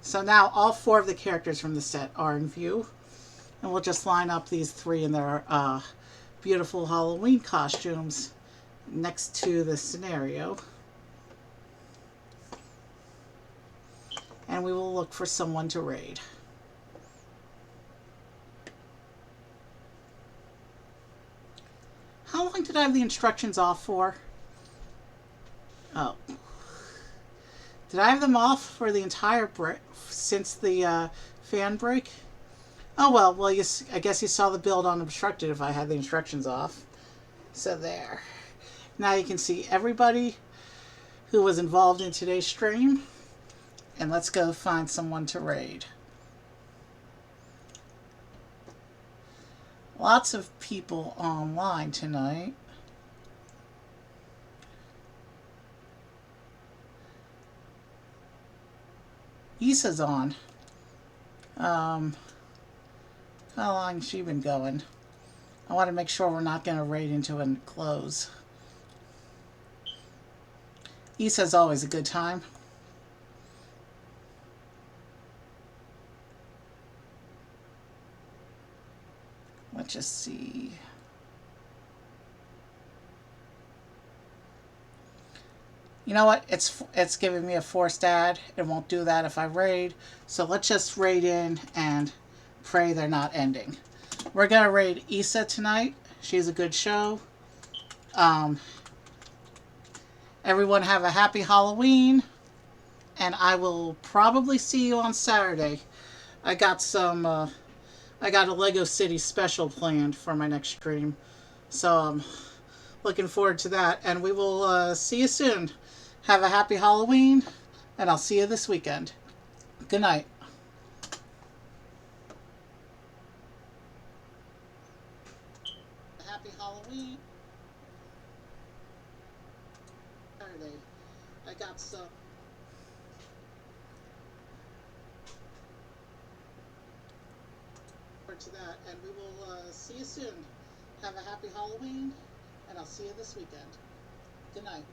So now all 4 of the characters from the set are in view. And we'll just line up these 3 in their beautiful Halloween costumes next to the scenario. And we will look for someone to raid. How long did I have the instructions off for? Oh. Did I have them off for the entire break since the fan break? Oh well, I guess you saw the build unobstructed if I had the instructions off. So there. Now you can see everybody who was involved in today's stream. And let's go find someone to raid. Lots of people online tonight. Issa's on. How long has she been going? I want to make sure we're not going to raid into and close. Issa's always a good time. Let's just see. You know what? It's giving me a forced ad. It won't do that if I raid. So let's just raid in and pray they're not ending. We're going to raid Issa tonight. She's a good show. Everyone have a happy Halloween. And I will probably see you on Saturday. I got a Lego City special planned for my next stream. So I'm looking forward to that. And we will see you soon. Have a happy Halloween. And I'll see you this weekend. Good night. Happy Halloween. Saturday. I got some. To that, and we will see you soon. Have a happy Halloween, and I'll see you this weekend. Good night.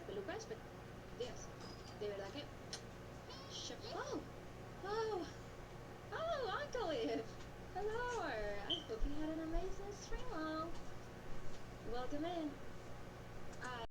Pelucas, pero Dios, de verdad que. Oh, oh, oh, Uncle Eve. Hello. I hope you had an amazing stream. Welcome in.